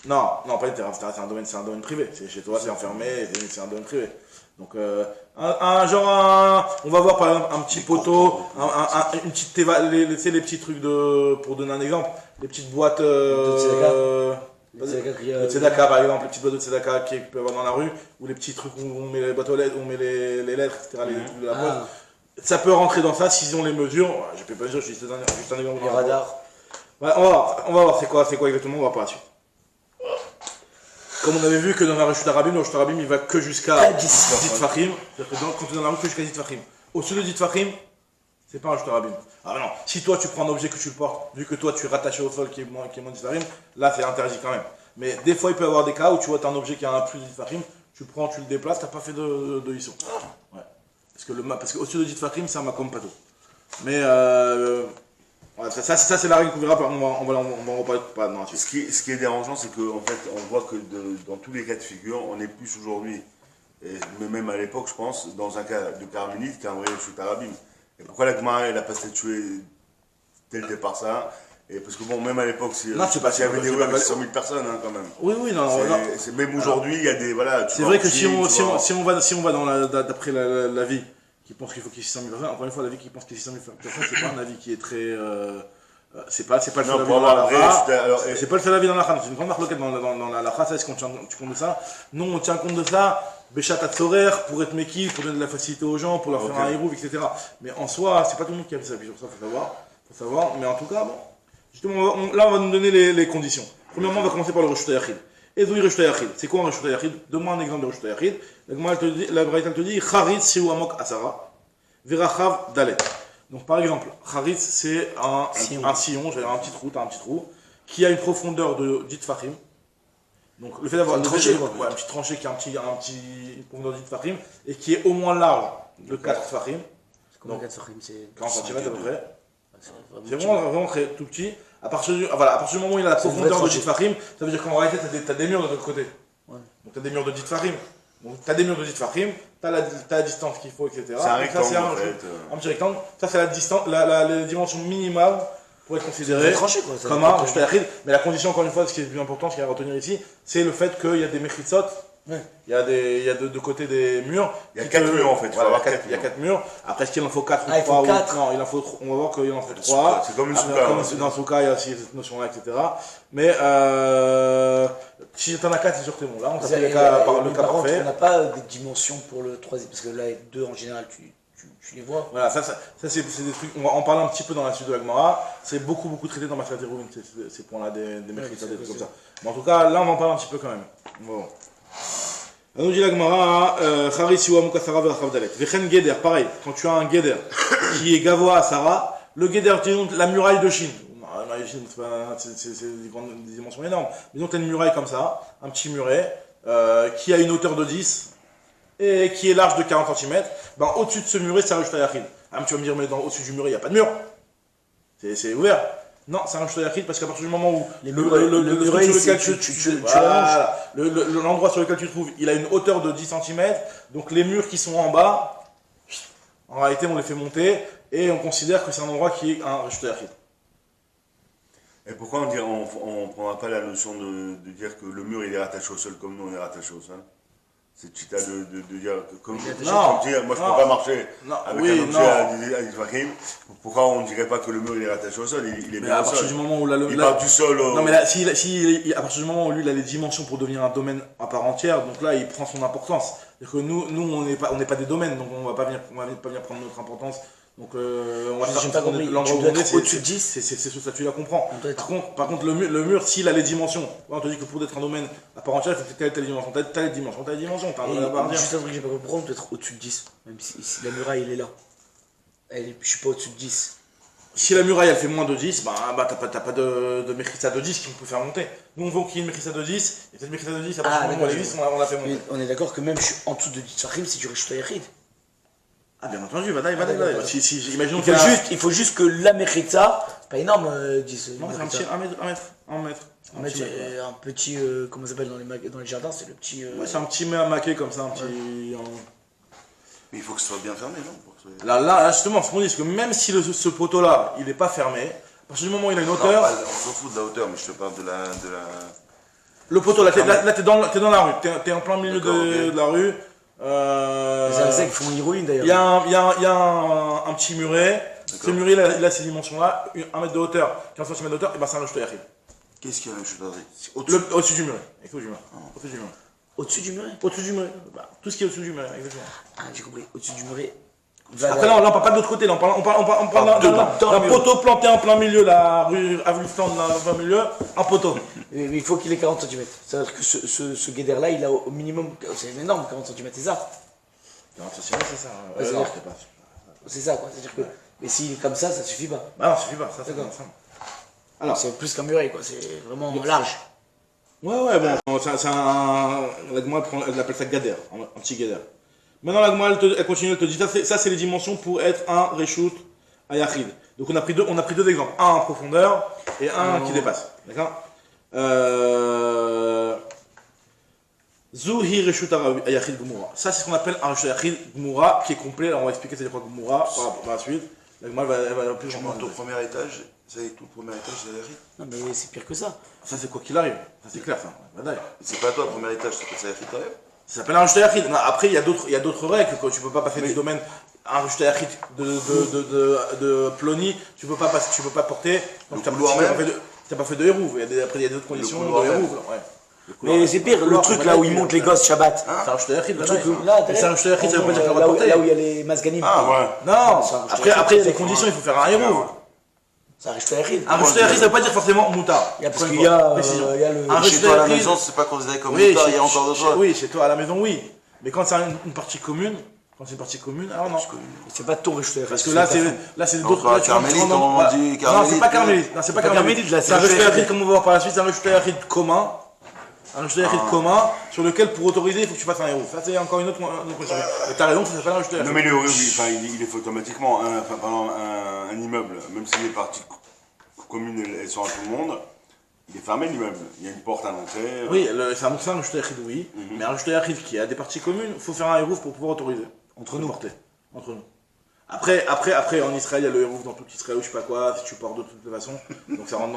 non, pas une terrasse, c'est un domaine privé. C'est chez toi, c'est enfermé, c'est un domaine privé. Donc, on va voir par exemple un petit poteau, une petite les petits trucs pour donner un exemple, les petites boîtes de tzedaka par exemple, les petites boîtes de tzedaka qu'il peut y avoir dans la rue, ou les petits trucs où on met les boîtes aux lettres, où on met les lettres, etc. Les trucs de la boîte. Ça peut rentrer dans ça s'ils ont les mesures. Je peux pas dire, juste un exemple. Les radars. Ouais, on va voir c'est quoi exactement, on va voir par la suite. Comme on avait vu que dans la Reshut Arabim, le Reshut Arabim il va que jusqu'à 10 Tfachim. C'est-à-dire que quand tu es dans la rue, que jusqu'à 10 Tfachim. Au-dessus de 10 Tfachim, c'est pas un Reshut Arabim. Ah non, si toi tu prends un objet que tu le portes, vu que toi tu es rattaché au sol qui est moins de 10 Tfachim, là c'est interdit quand même. Mais des fois il peut y avoir des cas où tu vois tu as un objet qui a un plus de 10 Tfachim, tu le prends, tu le déplaces, tu n'as pas fait de Issour. Ouais. Parce qu'au-dessus de 10 Tfachim, c'est un Makom Pato. Mais ouais, ça c'est la règle qu'on verra, on va en reparler pas non, Ce qui est dérangeant, c'est qu'en fait, on voit que dans tous les cas de figure, on est plus aujourd'hui, mais même à l'époque, je pense, dans un cas de carmélite qu'un vrai Reshut Arabim. Et pourquoi la Gemara, elle n'a pas statué dès le départ ça? Et parce que bon, même à l'époque, il y avait des rues avec 100 000 personnes hein, quand même. Oui, non. Même aujourd'hui, il y a des. Voilà, c'est vrai que si on va d'après la vie qui pense qu'il faut qu'il y ait 600 000 personnes, encore une fois, la vie qui pense qu'il y ait 600 000 personnes, c'est pas un avis qui est très. C'est pas le fait la vie dans la race. C'est pas le fait la vie dans la race. C'est une grande marque dans la race. Est-ce qu'on tient compte de ça? Non, on tient compte de ça. Béchat à Tzorer pour être méquille, pour donner de la facilité aux gens, pour leur faire un hérouve, etc. Mais en soi, c'est pas tout le monde qui a fait ça. Puis sur ça, faut savoir. Mais en tout cas, bon. Justement, là, on va nous donner les conditions. Premièrement, on va commencer par le Reshut Yachid. Et d'où Reshut Yachid? C'est quoi un Reshut Yachid? Donne-moi un exemple de Reshut Yachid. La Braïta te dit Charitz Shiu Amok Asara, Verachav Dalet. Donc par exemple, Charitz c'est un sillon, j'avais un petit trou, qui a une profondeur de 10 Tfachim. Donc le fait d'avoir une petite tranchée qui a une profondeur de 10 Tfachim et qui est au moins large de 4 Tfachim. Combien 4 Tfachim? C'est 40 cm à peu près. C'est vraiment très tout petit. À partir du moment où il a la profondeur de 10 Tfachim, ça veut dire qu'en réalité, tu as des murs de l'autre côté. Ouais. Donc tu as des murs de 10 Tfachim. Donc tu as des murs de 10 Tfachim, tu as la distance qu'il faut, etc. C'est un rectangle en fait. Un petit rectangle. Ça, c'est la dimension minimale pour être considéré comme un Reshut Yachid. Mais la condition, encore une fois, ce qui est le plus important, ce qu'il y a à retenir ici, c'est le fait qu'il y a des mechitsot. Ouais. Il y a de côté des murs. Il y a 4 murs en fait. Il y a 4 murs. Après, est-ce qu'il en faut 4 ou 3 non, on va voir qu'il en faut 3. C'est comme une souka. Comme dans le souka, il y a aussi cette notion-là, etc. Mais si tu en as 4, c'est sûr que c'est bon. Là, on t'a fait le cas parfait. On n'a pas des dimensions pour le troisième, parce que là, avec 2 en général, tu les vois. Voilà, ça c'est des trucs. On va en parler un petit peu dans la suite de la Gemara. C'est beaucoup traité dans ma Rouven, ces points-là, des mérites, des trucs comme ça. Mais en tout cas, là, on va en parler un petit peu quand même. Bon. On nous dit la Gemara, Charitz Shiu Amok Asara Verachav Dalet. Vechen Geder, pareil, quand tu as un Geder qui est Gavoa Asara, le Geder, la muraille de Chine. La muraille de Chine, c'est des dimensions énormes. Mais donc, tu as une muraille comme ça, un petit muret, qui a une hauteur de 10 et qui est large de 40 cm. Ben, au-dessus de ce muret, c'est un Reshut Yachid. Ah, tu vas me dire, mais au-dessus du muret, il n'y a pas de mur. C'est ouvert. Non, c'est un Reshut Yachid parce qu'à partir du moment où l'endroit sur lequel tu te trouves, il a une hauteur de 10 cm, donc les murs qui sont en bas, en réalité, on les fait monter et on considère que c'est un endroit qui est un Reshut Yachid. Et pourquoi on ne prendra pas la notion de dire que le mur il est rattaché au sol comme nous on est rattaché au sol? C'est chita de dire que comme dire, moi je ne peux pas marcher avec un objet à 10 Tfachim. Pourquoi on ne dirait pas que le mur il est rattaché au sol? Il est bien au sol. Il part du sol au... Non mais là, à partir du moment où lui il a les dimensions pour devenir un domaine à part entière, donc là il prend son importance. C'est-à-dire que nous on n'est pas des domaines, donc on va pas venir prendre notre importance. Donc on va faire l'endroit où on est, au-dessus de 10, c'est ce que tu la comprends. Par contre le mur, s'il a les dimensions, on te dit que pour être un domaine à part entière, il faut que tu aies telle dimension, t'as les dimensions, t'as un droit à dire. Juste un truc que j'ai pas compris, on peut être au-dessus de 10, même si la muraille elle est là. Je suis pas au-dessus de 10. Si la muraille elle fait moins de 10, t'as pas de Mechitza de 10 qui peut faire monter. Nous on veut qu'il y ait une Mechitza de 10, et cette Mechitza de 10, à partir du moment où elle est 10, on la fait monter. On est d'accord que même je suis en dessous de 10 Tfachim, c'est du Reshut Yachid. Ah bien entendu, imaginons il faut juste que la Mechitza, c'est pas énorme 10. Non, c'est un mètre. Un petit, comment ça s'appelle dans les jardins, c'est le petit... Ouais, c'est un petit maquet comme ça, un petit... Mais il faut que ce soit bien fermé, non? Là, justement, ce qu'on dit, c'est que même si ce poteau-là, il n'est pas fermé, à partir du moment où il a une hauteur... Non, on s'en fout de la hauteur, mais je te parle de la... Le poteau, là, t'es dans la rue, t'es en plein milieu de la rue. C'est ça qu'ils font une rouline d'ailleurs. Il y a un petit muret. Ce muret, il a ces dimensions-là, 1 mètre de hauteur, 15 cm de hauteur, et ben c'est un Reshut Yachid. Qu'est-ce qu'il y a un Reshut Yachid? Au-dessus du muret. Au-dessus du muret? Au-dessus du muret. Tout ce qui est au-dessus du muret, exactement. Ah, j'ai compris. Au-dessus du muret. Après, là, on parle pas de l'autre côté, là, on parle d'un poteau planté en plein milieu, la rue Avenue Flandre, en plein milieu, un poteau. Mais il faut qu'il ait 40 cm. C'est-à-dire que ce guédère-là, il a au minimum. C'est énorme, 40 cm, c'est ça. Non, c'est ça. Ouais, Non, c'est ça, quoi. C'est-à-dire que. Mais s'il est comme ça suffit pas. bah non, ça suffit pas, ça c'est D'accord. ensemble. Alors, c'est plus qu'un muret, quoi. C'est vraiment large. Ouais, bon, c'est un. La Gemara, elle appelle ça Gader, un petit Gader. Maintenant, la Gemara, elle continue, elle te dit ça, c'est les dimensions pour être un Reshout à Yachid. Donc, on a pris deux exemples. Un en profondeur et un qui dépasse. D'accord Zuhi Reshout à Yachid Gumura. Ça, c'est ce qu'on appelle un Reshout à Yachid Gumura qui est complet. Alors, on va expliquer c'est quoi Gumura par la suite. La Gemara, elle va plus Tu montes au premier étage, ça y est, tout le premier étage, c'est Yachid. Non, mais c'est pire que ça. Ça, c'est quoi qu'il arrive. Ça, c'est clair, ça. Badaï. C'est pas toi, le premier étage, c'est Yachid quand même. Ça s'appelle un Reshout à Yachid. Non, après, il y a d'autres règles. Quoi. Tu peux pas passer du domaine. Un Reshout à Yachid de Plony, tu peux pas porter. Donc, t'as pas fait de Hérouv. Après, il y a d'autres conditions de Hérouv. Ouais. Mais c'est pire, le truc là où ils montent les gosses Shabbat. C'est un Reshout à Yachid. Le truc là, C'est un Reshout à Yachid, ça veut pas dire qu'on va là porter. où il y a les masganim. Ah ouais. Non, C'est un Reshout à après, il y a des Yachid. conditions, il faut faire un Hérouv. Ça arrive à Yachid. Un Reshout à Yachid, ça veut pas dire forcément Moutar. Parce qu'il y a Précision. le. Un Chez Reshout toi à à la Yachid. maison, c'est pas considéré comme Oui, moutarde, il y a encore d'autres choses. oui, chez toi à la maison, oui. Mais quand c'est une partie commune, alors non. C'est pas ton Reshout à Yachid. Parce que là, c'est d'autres. Donc, là, tu rentres Carmélite, dans- on dit Non, c'est pas Carmélite. Carmélite. Non, c'est pas Carmélite. Carmélite, là, C'est un c'est Reshout à Yachid. Yachid, comme on va voir par la suite, c'est un Reshout à Yachid commun. Un Reshout à Yachid commun, sur lequel pour autoriser, il faut que tu fasses un héros. Ça, c'est encore une autre question. Mais t'as raison, ça s'appelle un Reshout à Non Yachid. mais le Hérouv, il est fait automatiquement un immeuble, même si les parties communes elles sont à tout le monde, il est fermé l'immeuble. Il y a une porte à l'entrée. Oui, c'est un Reshout à Yachid, oui. Mais un Reshout à Yachid qui a des parties communes, il faut faire un héros pour pouvoir autoriser. Entre nous. Porter. Entre nous. Après, en Israël, il y a le héros dans tout Israël ou je sais pas quoi, si tu portes de toute façon. Donc ça rentre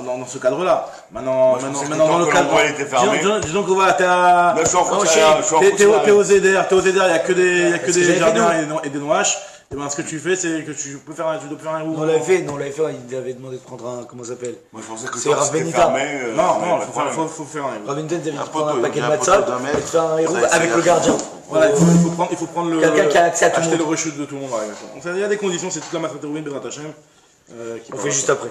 dans ce cadre-là. Maintenant, dans le cadre. l'endroit était fermé. Disons que voilà, t'es Là, je suis en France, au ZDR, il y a que que des j'avais jardins fait, et des noaches. Et ben ce que tu fais, c'est que tu dois faire un héros. On l'avait fait, il avait demandé de prendre un. Comment ça s'appelle? Moi je pensais que C'est quand c'était Rav fermé. Non, mais faut faire un héros. Robin Ten avait Un dit de prendre un poteau, paquet il y de a un matzah poteau d'un et de faire un héros Ça, c'est avec le Yachid. gardien. Voilà, il faut prendre le. Quelqu'un qui a accès à tout le acheter le monde. reshoot de tout le monde. Ouais, exactement. Donc, il y a des conditions, c'est toute la masse Terouin, Bezrat Hashem. On fait juste après.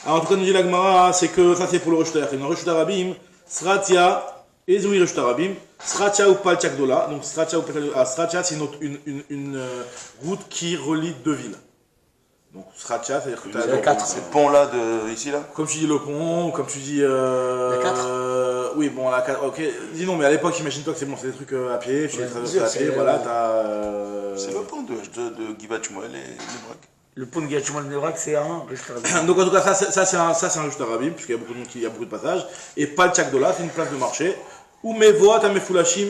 Alors, en tout cas, nous dit la Gemara, c'est que ça c'est pour le Reshout à Yachid. Le Reshout à Rabim, Sratia et Zoui Reshout à Rabim. Sratia ou Pal Tchakdola. Donc, Sratia ou Pal Tchakdola. Sratia, c'est une route qui relie deux villes. Donc, Sratia, c'est-à-dire que tu Il y a as. 4. Ce pont-là, ici, là. Comme tu dis le pont, comme tu dis. La 4 Oui, bon, la 4, ok. Dis non, mais à l'époque, imagine-toi que c'est bon, c'est des trucs à pied, tu les traverses à pied, voilà, t'as. C'est le pont de Givat Shmuel et Nebrak. Le pont de Gachouman de Nebrak, c'est un Reshout à Rabim. Donc en tout cas, ça c'est un Reshout à Rabim, puisqu'il y a beaucoup de monde il y a beaucoup de passages. Et Pal Tchakdola, c'est une place de marché. Ou Mevoat Amefulashim.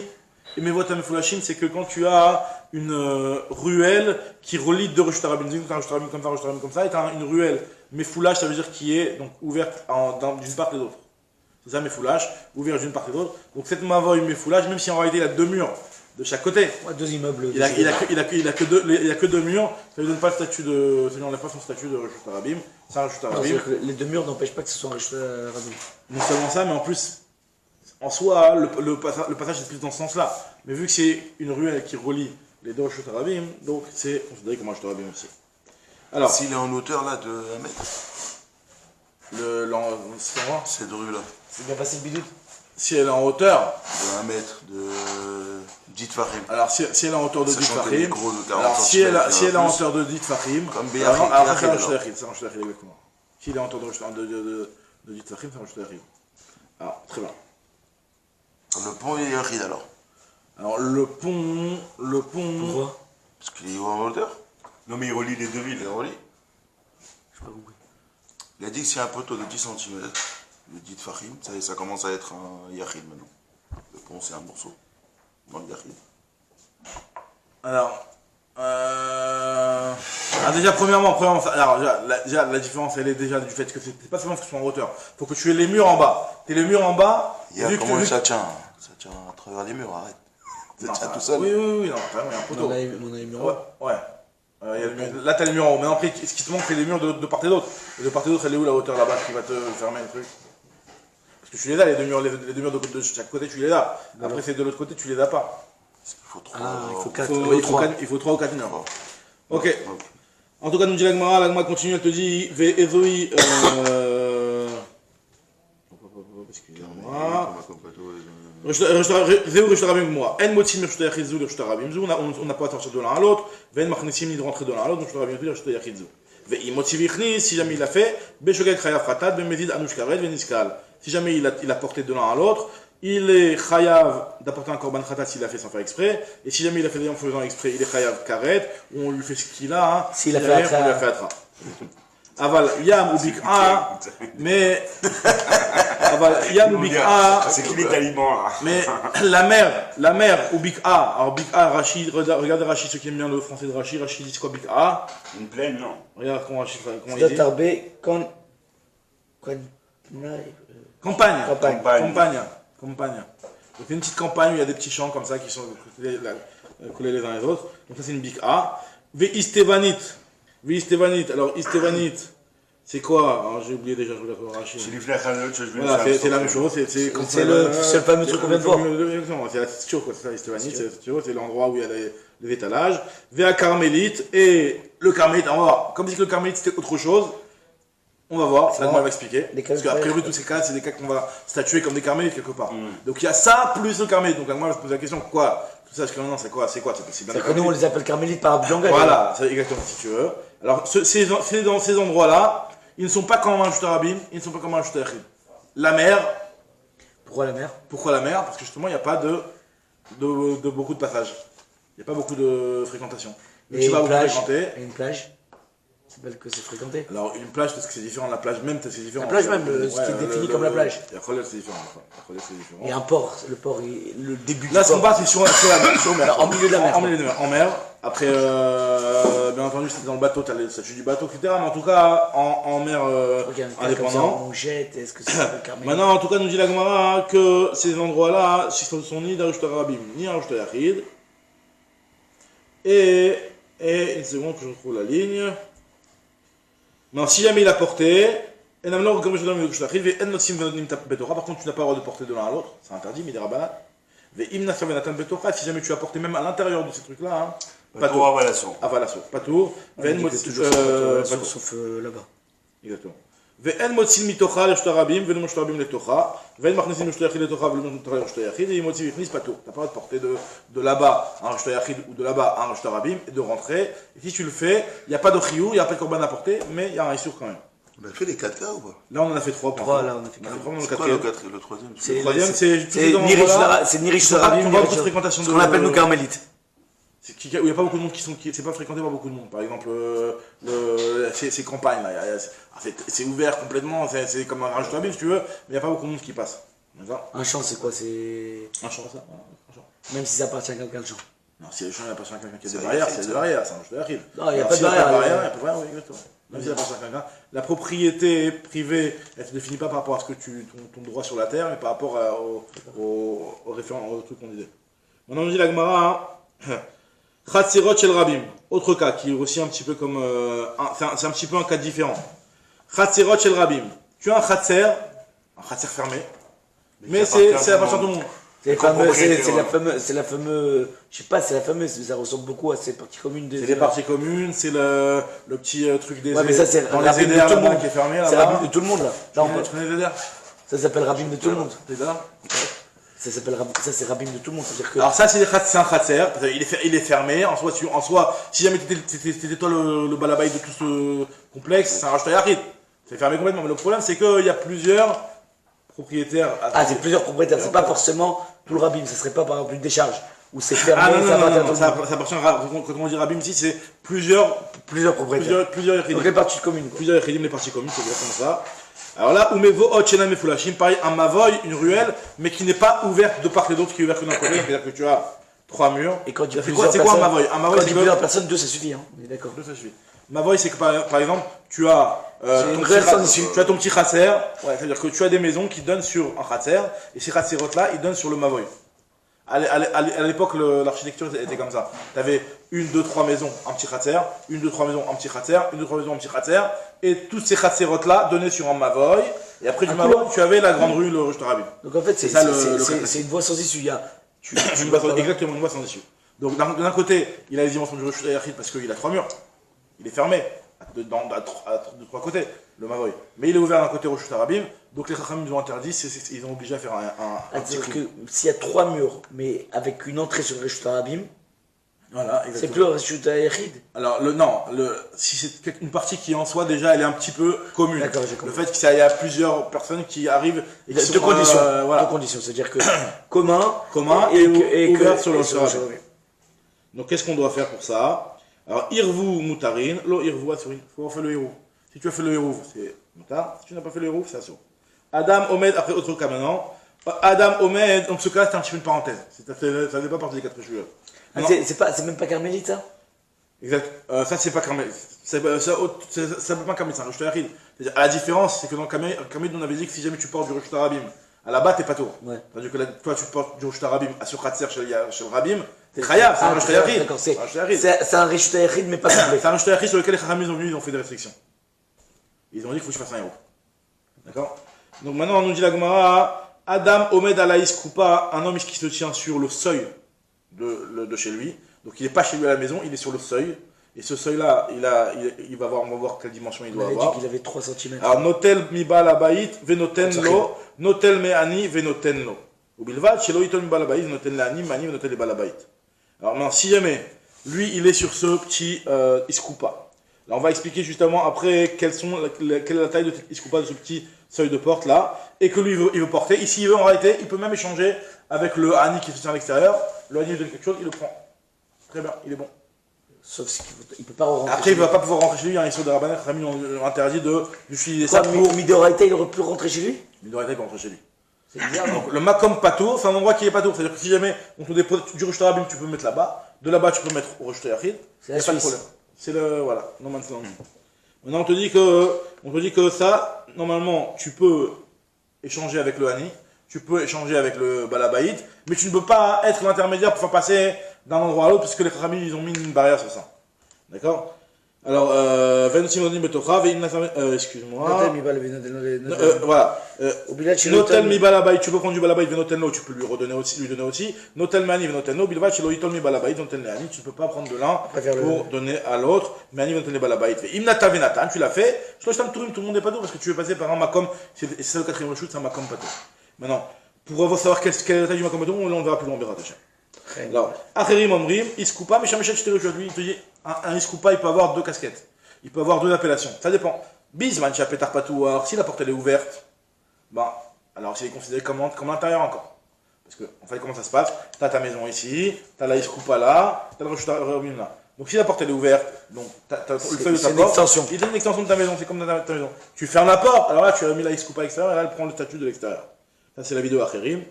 Et Mevoat Amefulashim, c'est que quand tu as une ruelle qui relie deux Reshout à Rabim, disons que tu as un Reshout à Rabim comme ça, un Reshout à Rabim comme ça, et tu as une ruelle Mefoulash, ça veut dire qui est donc ouverte d'une part et d'autre. C'est ça Mefoulash, ouverte d'une part et d'autre. Donc cette Mavoy Mefoulash, même si en réalité il a deux murs de chaque côté. Ouais, 2 immeubles. Il a que deux murs, ça lui donne pas le statut de. Ça lui enlève pas son statut de Reshout à Rabim. C'est un Reshout à Non, Rabim. c'est-à-dire que les 2 murs n'empêchent pas que ce soit un Reshout à Rabim. Non seulement ça, mais en plus, en soi, le passage est plus dans ce sens-là. Mais vu que c'est une ruelle qui relie les deux Reshout à Rabim, donc c'est considéré comme un Reshout à Rabim aussi. Alors, S'il est en hauteur, là, de 1 mètre, cette rue-là, C'est bien passé le bidou. si elle est en hauteur, de 1 mètre, de Ditfarim. alors si elle est en hauteur de Sachant que les Ditfarim, gros de 40 alors si elle est centimètres, en plus, hauteur de Ditfarim, Comme alors Béachid, c'est un Béachid, Reshout alors. Yachid, c'est un Reshout Yachid exactement. S'il est en hauteur de Ditfarim, c'est un Reshout Yachid. Alors, très bien. Le pont, il est Yachid, alors. Alors le pont, Pourquoi? Parce qu'il est en hauteur. Non mais il relie les deux Il villes. est relié. Je sais pas compris. Il a dit que c'est un poteau de 10 cm, le Ditfarim, ça commence à être un Yachid maintenant. Le pont, c'est un morceau. Dans le Yachid. alors, déjà premièrement, alors déjà, la différence elle est déjà du fait que c'est pas seulement que ce soit en hauteur, faut que tu aies les murs en bas. T'es les murs en bas, Comment ça tient? Ça tient à travers les murs, arrête. Ça Non, tient ça- tout seul. Oui, non, vraiment, il y a un poteau. On a les murs. Ouais, ouais. Il y a le mur- là t'as les murs en haut, mais après ce qui te manque c'est les murs de part et d'autre. Et de part et d'autre, elle est où la hauteur là-bas qui va te fermer le truc? Parce que tu les as, les deux murs de chaque côté, tu les as. Après c'est de l'autre côté, tu les as pas. Il faut 3. Ah, il faut 4. Il faut 3 ou 4 mineurs. Ok. En tout cas, nous dit l'agma continue, elle te dit Ve'ezoi. Excusez-moi. זהו רשת הרבים גמורה, אין מוצאים לרשת היחיד זו לרשת הרבים זו, on n'a pas à sortir de l'un à l'autre, ואין מכניסים ni de rentrer de l'un à l'autre, donc רשת הרבים זו לרשת היחיד זו. ואם מוציא והכניס, si jamais il l'a fait, בשוגג חייב חטאת, במזיד אנוש כרת ונסקל. Si jamais il a porté de l'un à l'autre, il est chayav d'apporter un korban khatat s'il l'a fait sans faire exprès, et si jamais il a fait en faisant exprès, il est chayav karet, où on lui fait ce qu'il a, s'il a fait atra. Aval yam ou bik'a, mais aval yam ou bik'a, C'est qui les talibans là? mais la mer ou bik'a, alors bik'a, Rachid, regardez Rachid, ceux qui aiment bien le français de Rachid, Rachid dit c'est quoi bik'a? Une plaine, non? Regarde comment Rachid, comment il C'est dit. Tarbé, Campagne. Donc c'est une petite campagne où il y a des petits champs comme ça qui sont collés les uns les autres. Donc ça c'est une bik'a. Ve'istevanit. Alors Istevanit, c'est quoi? Alors j'ai oublié déjà, je regarde pour Rachid. C'est les flèches à l'autre, je vais Voilà, c'est la même chose. C'est le fameux truc qu'on vient de voir. Exactement, c'est la statue, quoi. C'est ça, Istevanit, c'est l'endroit où il y a les étalages. Vea Carmélite, et le Carmélite, on va voir. Comme si le Carmélite c'était autre chose, on va voir, c'est là qu'on va expliquer. Parce qu'a priori, tous ces cas, c'est des cas qu'on va statuer comme des Carmélites quelque part. Donc il y a ça plus le Carmélite. Donc moi je me pose la question, quoi? Tout ça, non, c'est quoi? C'est bien c'est que nous on les appelle carmélites par Abdjanga. Voilà, c'est exactement si tu veux. Alors ces endroits-là, ils ne sont pas comme un Rishut Rabim, ils ne sont pas comme un Rishut Yachid. La mer. Pourquoi la mer? Pourquoi la mer? Parce que justement il n'y a pas de beaucoup de passages. Il n'y a pas beaucoup de fréquentation. Et une plage? C'est belle que c'est fréquenté. Alors une plage, parce que c'est différent, la plage même, c'est différent. La plage même, ce qui est défini comme la plage. Et après, c'est différent. Et un port, le port, le début du là, port. ce qu'on bat, c'est sur mer. En milieu de la mer. En mer. Après, bien entendu, c'est dans le bateau, tu as le statut du bateau, etc. Mais en tout cas, en mer indépendant. On jette, est-ce que c'est un peu carmélite? Maintenant, en tout cas, nous dit la Gemara que ces endroits-là, sont ni d'un Rishut Rabim, ni un Rishut Yachid. Et une seconde que je retrouve la ligne. Non, si jamais il a porté, par contre tu n'as pas le droit de porter de l'un à l'autre, c'est interdit, mais il est rabanat. Si jamais tu as porté même à l'intérieur de ces trucs-là, pas tout. Avalasso, pas tout. Sauf là-bas. Exactement. ואין מוצאים מתוכה לרשות הרבים ואין מושת הרבים לתוכה ואין מכניסים לרשות היחיד לתוכה ולא מתוכה לרשות היחיד et מוצאים יכניס פטור. Tu n'as pas le droit de porter de là-bas un rishut yachid ou de là-bas un rishut harabim et de rentrer. Et si tu le fais, il n'y a pas de chiyuv, il n'y a pas de korban à porter, mais il y a un issur quand même. On a fait les 4 cas ou pas? Là on en a fait 3. 3 là on a fait 4. Le troisième? Le troisième c'est ni rishut harabim ni rishut fréquentation. Ce qu'on appelle nous carmélites. Où il n'y a pas beaucoup de monde c'est pas fréquenté par beaucoup de monde. Par exemple, ces campagnes là, c'est ouvert complètement, c'est comme un rishut harabim si tu veux, mais il n'y a pas beaucoup de monde qui passe. Un champ c'est quoi? C'est un champ, ça. Même si ça appartient à quelqu'un le champ. Non, si le champ appartient à quelqu'un qui a des barrières, c'est des barrières, c'est un rishut yachid. Non, il n'y a pas de barrière. Il n'y a pas de barrière, oui, exactement. Même si ça appartient à quelqu'un. La propriété privée, elle ne se définit pas par rapport à ce que ton droit sur la terre, mais par rapport au truc qu'on disait. Maintenant, on dit la Gemara, Chatzirot shel Rabim, autre cas qui est aussi un petit peu comme. C'est un petit peu un cas différent. Chatzirot shel Rabim. Tu as un chatzer fermé, mais c'est appartient à tout le monde. C'est la fameuse, je sais pas, c'est la fameuse, ça ressemble beaucoup à ces parties communes. C'est les parties communes, c'est le petit truc des. Ouais, mais ça c'est Rabim de tout le monde qui est fermé là. C'est Rabim de tout le monde là. Tu connais les airs? Ça s'appelle Rabim de tout le monde. Les airs? Ça c'est Rabim de tout le monde. C'est-à-dire que. Alors ça c'est un khatser, il est fermé. En soi, si jamais t'étais toi le balabaï de tout ce complexe, c'est un rishut yachid. C'est fermé complètement. Mais le problème c'est qu'il y a plusieurs propriétaires. Ah, c'est plusieurs propriétaires. C'est pas forcément tout le Rabim. Ça serait pas par exemple une décharge où c'est fermé. Ah non, ça appartient. Quand on dit Rabim ici, c'est plusieurs propriétaires. Plusieurs yachidim. Donc les parties communes. Plusieurs yachidim, les parties communes, c'est exactement ça. Alors là, Umevoot Shena Mefulashim, pareil, un mavoy, une ruelle, mais qui n'est pas ouverte de part et d'autre, qui est ouverte que d'un côté, c'est-à-dire que tu as 3 murs. Et quand tu dis c'est quoi un mavoy? Un mavoy, c'est plusieurs personnes, 2 ça suffit, hein. On est d'accord. 2 ça suffit. Mavoy, c'est que par exemple, tu as ton petit khatser, c'est-à-dire que tu as des maisons qui donnent sur un khatser, et ces khatserot-là, ils donnent sur le mavoy. À l'époque, l'architecture était comme ça. Tu avais 1, 2, 3 maisons, un petit khatser, 1, 2, 3 maisons, un petit khatser, 1, 2, 3 maisons, un petit khatser, et toutes ces khatserot-là donnaient sur un mavoy, et après du mavoy, tu avais la grande rue, le rishut harabim. Donc en fait, c'est une voie sans issue. Il y a Une voie exactement, une voie sans issue. Donc d'un côté, il a les dimensions du Rosh Yachid parce qu'il a 3 murs. Il est fermé de 3 côtés, le Mavoy. Mais il est ouvert d'un côté Rosh Hashanah. Donc les Chachamim nous ont interdit, ils ont obligé à faire un petit C'est-à-dire trou. que s'il y a 3 murs, mais avec une entrée sur le Reshut Harabim, Voilà, c'est exactement. plus un Reshut Yachid. Alors si c'est une partie qui en soi déjà elle est un petit peu commune. D'accord, j'ai Le compris. fait qu'il y a plusieurs personnes qui arrivent et qui Deux conditions. voilà, Deux conditions, c'est-à-dire que commun, et ouvert sur le et Rosh Hashanah. Donc qu'est-ce qu'on doit faire pour ça? Alors irvou moutarin, lo irvou asurin. Il faut faire le héros. Si tu as fait le héros, c'est moutar. Si tu n'as pas fait le héros, c'est assour. Adam Omed, après autre cas maintenant. Adam Omed, dans ce cas c'est un petit peu une parenthèse. Ça ne fait pas partie des 4 préjugés. Ah, Non. c'est même pas carmélite ça. Exact. Ça, c'est pas Carmel. Ça peut pas Carmel, c'est un Rosh Hashanah. C'est-à-dire, à la différence, c'est que dans Carmel, on avait dit que si jamais tu portes du Rosh Hashanah, à la bas, t'es pas tour. Ouais. C'est-à-dire que là, toi, tu portes du Rosh Hashanah à sur Khatser chez le Rabim, t'es Khayab, c'est un Rosh Hashanah. D'accord, c'est un Rosh Hashanah. un Reshut Yachid, mais pas complet. C'est un Rosh Hashanah sur lequel les Khamim ont venu, ils ont fait des restrictions. Ils ont dit qu'il faut que tu fasses un héros. D'accord? Donc maintenant, on nous dit la Gemara, Adam Omed Alaïs Koupa, un homme qui se tient sur le seuil de chez lui. Donc il n'est pas chez lui à la maison, il est sur le seuil. Et ce seuil-là, on va voir quelle dimension il On doit avait dit avoir. qu'il avait 3 cm. Alors, notel mi balabait, venoten lo, notel me ani, venoten lo. Ou bilvad, chez lo iton mi balabait, notel le ani, mani, venotel le balabait. Alors maintenant, si jamais, lui, il est sur ce petit iskoupa. Là, on va expliquer justement après quelle est la taille de cet iskoupa, de ce petit seuil de porte là, et que lui, il veut porter. Ici, il veut en réalité, il peut même échanger avec le ani qui se tient à l'extérieur. Le ani lui donne quelque chose, il le prend. Très bien, il est bon. Sauf qu'il ne peut pas rentrer. Après, il ne va pas pouvoir rentrer chez lui, hein, ils sont des rabbinats, Khamim ont interdit d'utiliser ça pour. Midoraita, il aurait pu rentrer chez lui. Il devrait être rentrer chez lui. C'est bizarre, non? Donc, le makom patour, c'est un endroit qui est patour. C'est-à-dire que si jamais on te dépose du Rosh Hashanah, tu peux mettre là-bas. De là-bas, tu peux mettre au Rosh Hashanah. C'est la pas de Suisse. problème. C'est le. Voilà, no man's land. Maintenant, on te dit que ça, normalement, tu peux échanger avec le Hani, tu peux échanger avec le Balabaïd, mais tu ne peux pas être l'intermédiaire pour faire passer d'un endroit à l'autre, parce que les Khamim, ils ont mis une barrière sur ça. D'accord? Alors, excuse-moi. Voilà. Notel mi balabait, tu peux prendre du balabait, venotel no, tu peux lui donner aussi. Notel mani, venotel no, bilvat, chez l'oitol mi balabait, notel neani, tu ne peux pas prendre de l'un pour donner à l'autre. Mani, venotel balabait. Imnata venatan, tu l'as fait. Je crois que tout le monde n'est pas doux parce que tu veux passer par un makom, c'est ça le quatrième shoot, c'est un makom pato. Maintenant, pour savoir quelle est la taille du makom pato, on verra plus loin, on verra attaché. Alors, Acherim Omrim, Iskoupa, mais Shamechet aujourd'hui, il te dit, un Iskoupa, il peut avoir 2 casquettes. Il peut avoir 2 appellations. Ça dépend. Bisman, Chapetar Patouar, si la porte elle est ouverte, bah, alors c'est considéré comme l'intérieur encore. Parce que, en fait, comment ça se passe? T'as ta maison ici, t'as la Iskoupa là, t'as le Rosh Hashanah là. Donc si la porte elle est ouverte, donc t'as le feuille de ta porte, extension. il donne une extension de ta maison, c'est comme dans ta maison. Tu fermes la porte, alors là tu as mis la Iskoupa extérieure et là elle prend le statut de l'extérieur. Ça c'est la vidéo Acherim.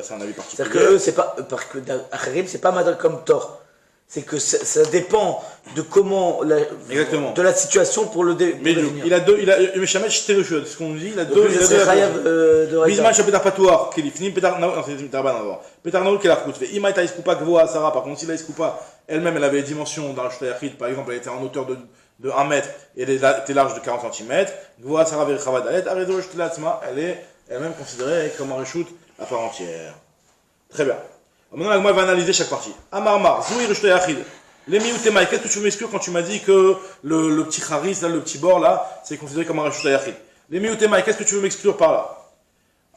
C'est un avis particulier. C'est-à-dire que eux, c'est pas. Parce que Acherim, c'est pas mal comme tort. C'est que ça dépend de comment. Exactement. De la situation pour le Mais définir. il a deux, Meshamet Shterushed, ce qu'on nous dit, il a Donc, deux. ça serait Chayav de Bisman Raïta. Chapetar Patouar, Kelifnim, Petar Naoul, non c'est Tarban d'abord. Petar Naoul, Kelarkout. Ima et Iskoupa, Gvoa, Sarah, par contre, si la Iskoupa elle-même, elle avait les dimensions d'un Shtayachid, par exemple, elle était en hauteur de 1 mètre et elle était large de 40 cm, Gvoa, Sarah, Verichavadalet, Arezo, Shtelatzma, elle est elle-même considérée comme un reshoot à part entière. Très bien. Maintenant, la Gemara va analyser chaque partie. Amarmar, Zouir Shtayachid. Les mioutémaï, qu'est-ce que tu m'exclures quand tu m'as dit que le petit charis, là, le petit bord là, c'est considéré comme un reshoot Yachid? Les mioutémaï, qu'est-ce que tu veux m'exclure par là?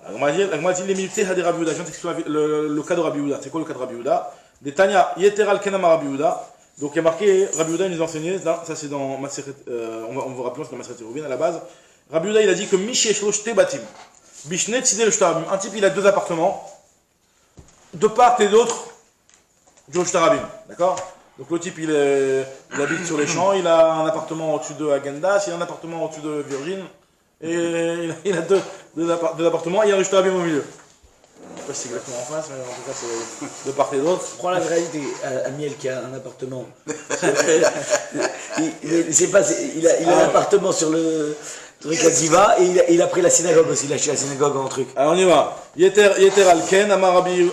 La Gemara dit les miouté hadi Rabbi Yehuda. Je viens t'exclure le cas de Rabbi Yehuda. C'est quoi le cas de Rabbi Yehuda? Des Tanya, Yeteral Kenama Rabbi Yehuda. Donc il y a marqué, Rabbi Yehuda il nous enseignait, ça c'est dans Maseret, on va rappeler, c'est dans Maseret Rubin à la base. Rabbi Yehuda il a dit que Miché Shlosh Tebatim, Bishnet Sidel Shtarabim, un type il a 2 appartements, de part et d'autre, du Shtarabim, d'accord? Donc le type il habite sur les champs, il a un appartement au-dessus de Agendas, il a un appartement au-dessus de Virgin, et il a deux appartements, et il y a un Shtarabim au milieu. Je sais pas si c'est exactement en face, mais en tout cas c'est de part et d'autre. Prends la réalité, Amiel qui a un appartement. Il a un appartement sur le truc à Ziva et il a pris la synagogue aussi. Il a acheté la synagogue en truc. Alors on y va. Yeter Alken, Amar Rabbi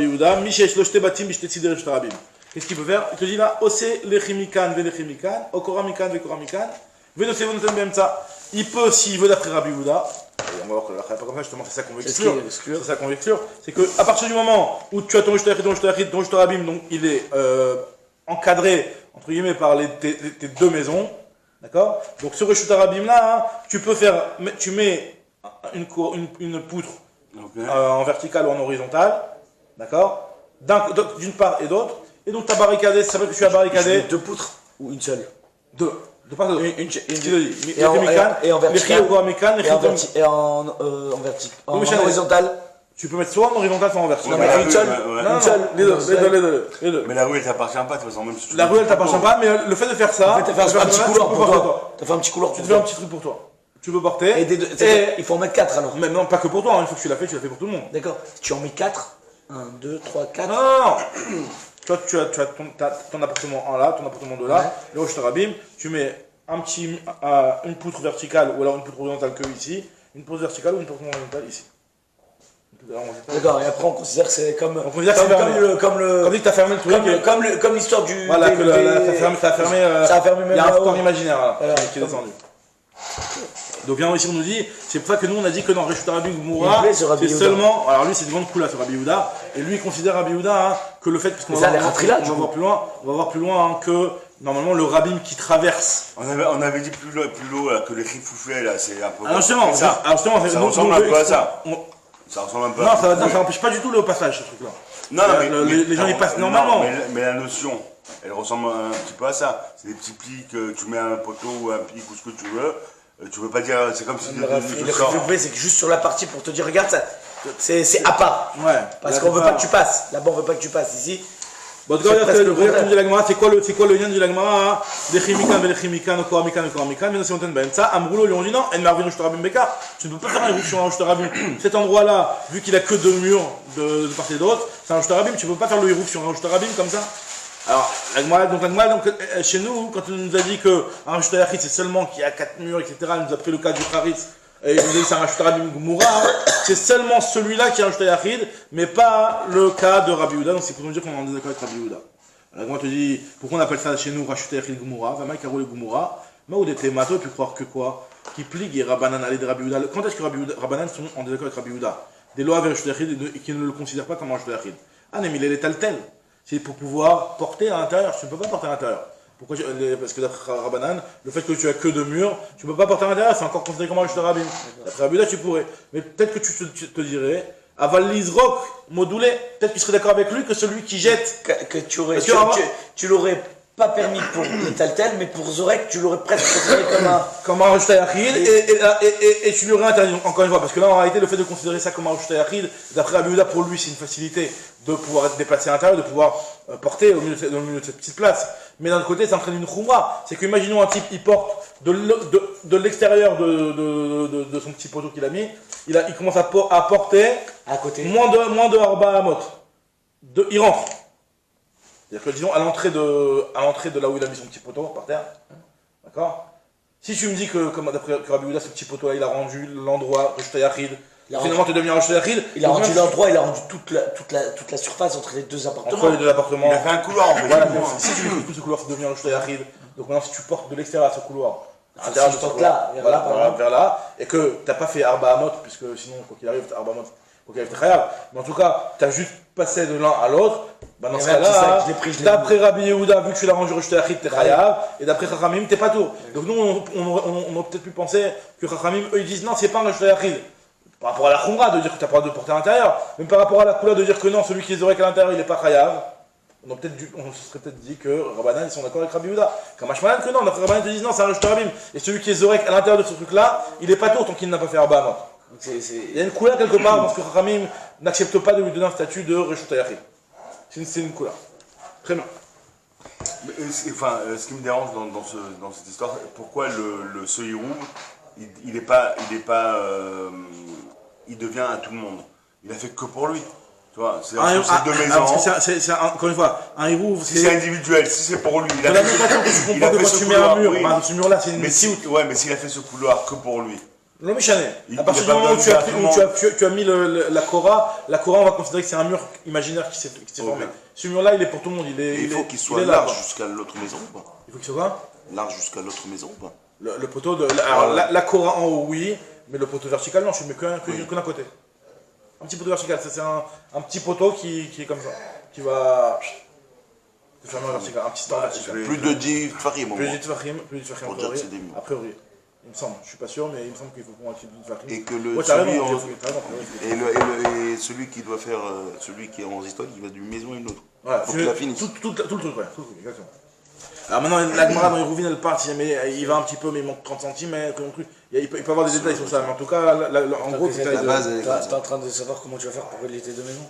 Yehuda, Mishesh Loshte Batim, Bishte Sidere Shtarabim. Qu'est-ce qu'il peut faire? Il te dit là, Ose Lechimikan, Velechimikan, Okoramikan, Vekoramikan, Venosevonoten Bemtsa. il peut, s'il veut d'après Rabbi Yehuda, et on va voir que la pas comme ça, justement, c'est ça qu'on veut exclure. C'est ça qu'on veut exclure. C'est qu'à partir du moment où tu as ton Rishta Yachid, ton Rishta Rabim, donc il est encadré, entre guillemets, par tes deux maisons, d'accord? Donc ce Rishta Rabim là, hein, tu mets une poutre en verticale ou en horizontale, d'accord? D'une part et d'autre, et donc tu as barricadé, ça veut dire que tu as barricadé. Deux poutres ou une seule? Deux. De part et d'autre. Et en vertical. Et en horizontal. Tu peux mettre soit en horizontal, soit en vertical. Non, mais une seule. Une seule. Les deux. Mais la rue, elle t'appartient pas, de toute façon, même si tu La rue, elle t'appartient pas, mais le fait de faire ça. En fait, t'as fait un petit couloir pour toi. T'as fait un petit couloir Tu pour te fais un toi. petit truc pour toi. Tu peux porter. Et il faut en mettre 4 alors. Mais non, pas que pour toi, une fois que tu l'as fait pour tout le monde. D'accord. Tu en mets 4. 1, 2, 3, 4. Non. Toi, tu as ton appartement en là, ton appartement de là, le Rosh Tarabim, tu mets une poutre verticale ou alors une poutre horizontale que ici, une poutre verticale ou une poutre horizontale ici. D'accord, et après on considère que c'est comme. On considère que c'est fermé. Comme Comme dit que t'as fermé le truc. Comme l'histoire du. Voilà, que ça a fermé. Ça a fermé même. Il y a un sport imaginaire là, voilà, qui est descendu. Donc bien ici on nous dit, c'est pour ça que nous on a dit que dans Reshut Rabbi Gmoura, c'est seulement, alors lui c'est une grande coula sur Rabbi Yehuda, et lui il considère Rabbi Yehuda hein, que le fait, parce qu'on va voir plus loin hein, que normalement le rabbin qui traverse. On avait dit plus haut là, que les rifoufets là, c'est un peu. Alors justement, ça ressemble un peu à ça. Ça ressemble un peu à ça. Non, ça n'empêche pas du tout le passage ce truc là. Non, mais les gens ils passent normalement. Mais la notion, elle ressemble un petit peu à ça. C'est des petits plis que tu mets un poteau ou un pic ou ce que tu veux. Tu veux pas dire, c'est comme si le rifoufet, c'est que juste sur la partie pour te dire, regarde, c'est à part. Ouais. Parce qu'on veut pas que tu passes. Là-bas, on veut pas que tu passes. Ici. Bon, tu regarde le Lagmara, c'est quoi le lien du Lagmara? Les chimikan, les chimikan, le koramikan, mais c'est ben ça. Amroulo lui ont dit non, en marvin Rosh Tarabim Beka, tu ne peux pas faire une éruption à Rosh Tarabim. Cet endroit-là, vu qu'il a que deux murs de part et d'autre, c'est un Rosh Tarabim, tu peux pas faire l'éruption à Rosh Tarabim comme ça. Alors, Lagmara, chez nous, quand on nous a dit qu'un Rosh Tarabim c'est seulement qu'il y a 4 murs, etc., il nous a pris le cas du Haritz. Et il nous a dit que c'est un Rosh Tarabim Gmoura, c'est seulement celui-là qui est un Rosh Yachid, mais pas le cas de Rabbi Yehuda, donc c'est pour nous dire qu'on est en désaccord avec Rabbi Yehuda. Alors moi je te dis, pourquoi on appelle ça chez nous Rosh Yachid Gmoura, Vama Karol Gmoura, Maoud et Mato, et puis croire que quoi? Qui pligue et Rabbanan allait de Rabbi Yehuda. Quand est-ce que Rabbanan sont en désaccord avec Rabbi Yehuda? Des lois avec Rosh Yachid et qui ne le considèrent pas comme un Rosh Yachid. Ah, mais il est tel. C'est pour pouvoir porter à l'intérieur, tu ne peux pas porter à l'intérieur. Pourquoi parce que d'après Rabbanan, le fait que tu as que deux murs, tu ne peux pas porter à l'intérieur, c'est encore considéré comme un Rosh Rabim. D'après Rabbi Yehuda, tu pourrais. Mais peut-être que tu te dirais, Aval Lizrok, modulé, peut-être que tu serais d'accord avec lui que celui qui jette. Que tu l'aurais pas permis pour le tel, mais pour Zorek, tu l'aurais presque considéré comme un Rosh Yachid, et tu lui aurais interdit, encore une fois, parce que là en réalité, le fait de considérer ça comme un Rosh Yachid, d'après Rabbi Yehuda, pour lui, c'est une facilité de pouvoir être déplacé à l'intérieur, de pouvoir porter au milieu de cette petite place. Mais d'un autre côté, ça entraîne une khumra. C'est qu'imaginons un type, il porte de l'extérieur de son petit poteau qu'il a mis, il commence à porter à côté. moins de Arba Amot. Il rentre. C'est-à-dire que disons à l'entrée de là où il a mis son petit poteau par terre. D'accord? Si tu me dis que, comme d'après Rabbi Yehuda, ce petit poteau-là, il a rendu l'endroit Rosh Yachid, finalement tu deviens Rosh Yachid. Il a rendu l'endroit, il a rendu toute la surface entre les deux appartements. Entre les deux appartements. Il a fait un couloir en fait. Voilà, si tu fais tout ce couloir, ça devient Rosh Yachid. Donc maintenant, si tu portes de l'extérieur à ce couloir, l'intérieur de ce couloir, vers là, et que tu n'as pas fait Arba Amot, puisque sinon, quoi qu'il arrive, Arba Amot, quoi qu'il arrive, t'es khayab. Mais en tout cas, tu as juste passé de l'un à l'autre. Dans ce cas-là, d'après Rabbi Yehuda, vu que tu l'as rendu Rosh Yachid, t'es khayab, et d'après Chachamim, t'es pas tout. Donc nous, on aurait peut-être pu penser que Chachamim, eux, ils disent non, c'est pas un Rosh Yachid. Par rapport à la khumra, de dire que tu n'as pas le droit de porter à l'intérieur, même par rapport à la couleur, de dire que non, celui qui est zorek à l'intérieur, il n'est pas khayab. On se serait peut-être dit que Rabbanan, ils sont d'accord avec Rabbi Yehuda. Kamashmalan, que non, d'après Rabbanan, ils te disent non, c'est un Rosh Tarabim. Et celui qui est zorek à l'intérieur de ce truc-là, il est pas tout tant qu'il n'a pas fait Arba Amot. Il y a une couleur quelque part parce que Chachamim n'accepte pas de lui donner un statut de Rosh Yachid. C'est une couleur. Très bien. Ce qui me dérange dans cette histoire, pourquoi le Seuil-Rouv, il devient à tout le monde. Il a fait que pour lui. Tu vois, c'est deux maisons. C'est encore une fois, un héros. Si c'est individuel, si c'est pour lui. Il a fait ce couloir. Ce mur-là, c'est une. Ouais, mais s'il a fait ce couloir que pour lui. Non, Michané. À partir du moment où tu as mis la Korah, on va considérer que c'est un mur imaginaire qui s'est formé. Ce mur-là, il est pour tout le monde. Il faut qu'il soit large jusqu'à l'autre maison ou pas? Il faut qu'il soit quoi? Large jusqu'à l'autre maison ou pas? Le poteau de. Alors, la Cora en haut, oui, mais le poteau vertical, non, je mets que d'un côté. Un petit poteau vertical, c'est un petit poteau qui est comme ça, qui va. Se fermer en vertical, un petit stand vertical. Plus de 10 Farim au Plus moins. de 10 Fahim, Pour dire que c'est des murs. a priori. Il me semble, je suis pas sûr, mais il me semble qu'il faut qu'on ait 10 Fahim. Et que le Ouais, t'as celui, raison, en- t'as raison. et celui qui doit faire, celui qui est en zitote, il va d'une maison à une autre. Voilà, Faut qu'il la finisse. tout le truc, ouais, tout le truc, exactement. Alors maintenant, la Gemara dans les Rouvines, elle part, il va un petit peu, mais il manque 30 cm. Il peut avoir des détails sur ça, mais en tout cas, en gros, T'es c'est la base, elle est comme ça. en train de savoir comment tu vas faire pour régler tes deux maisons.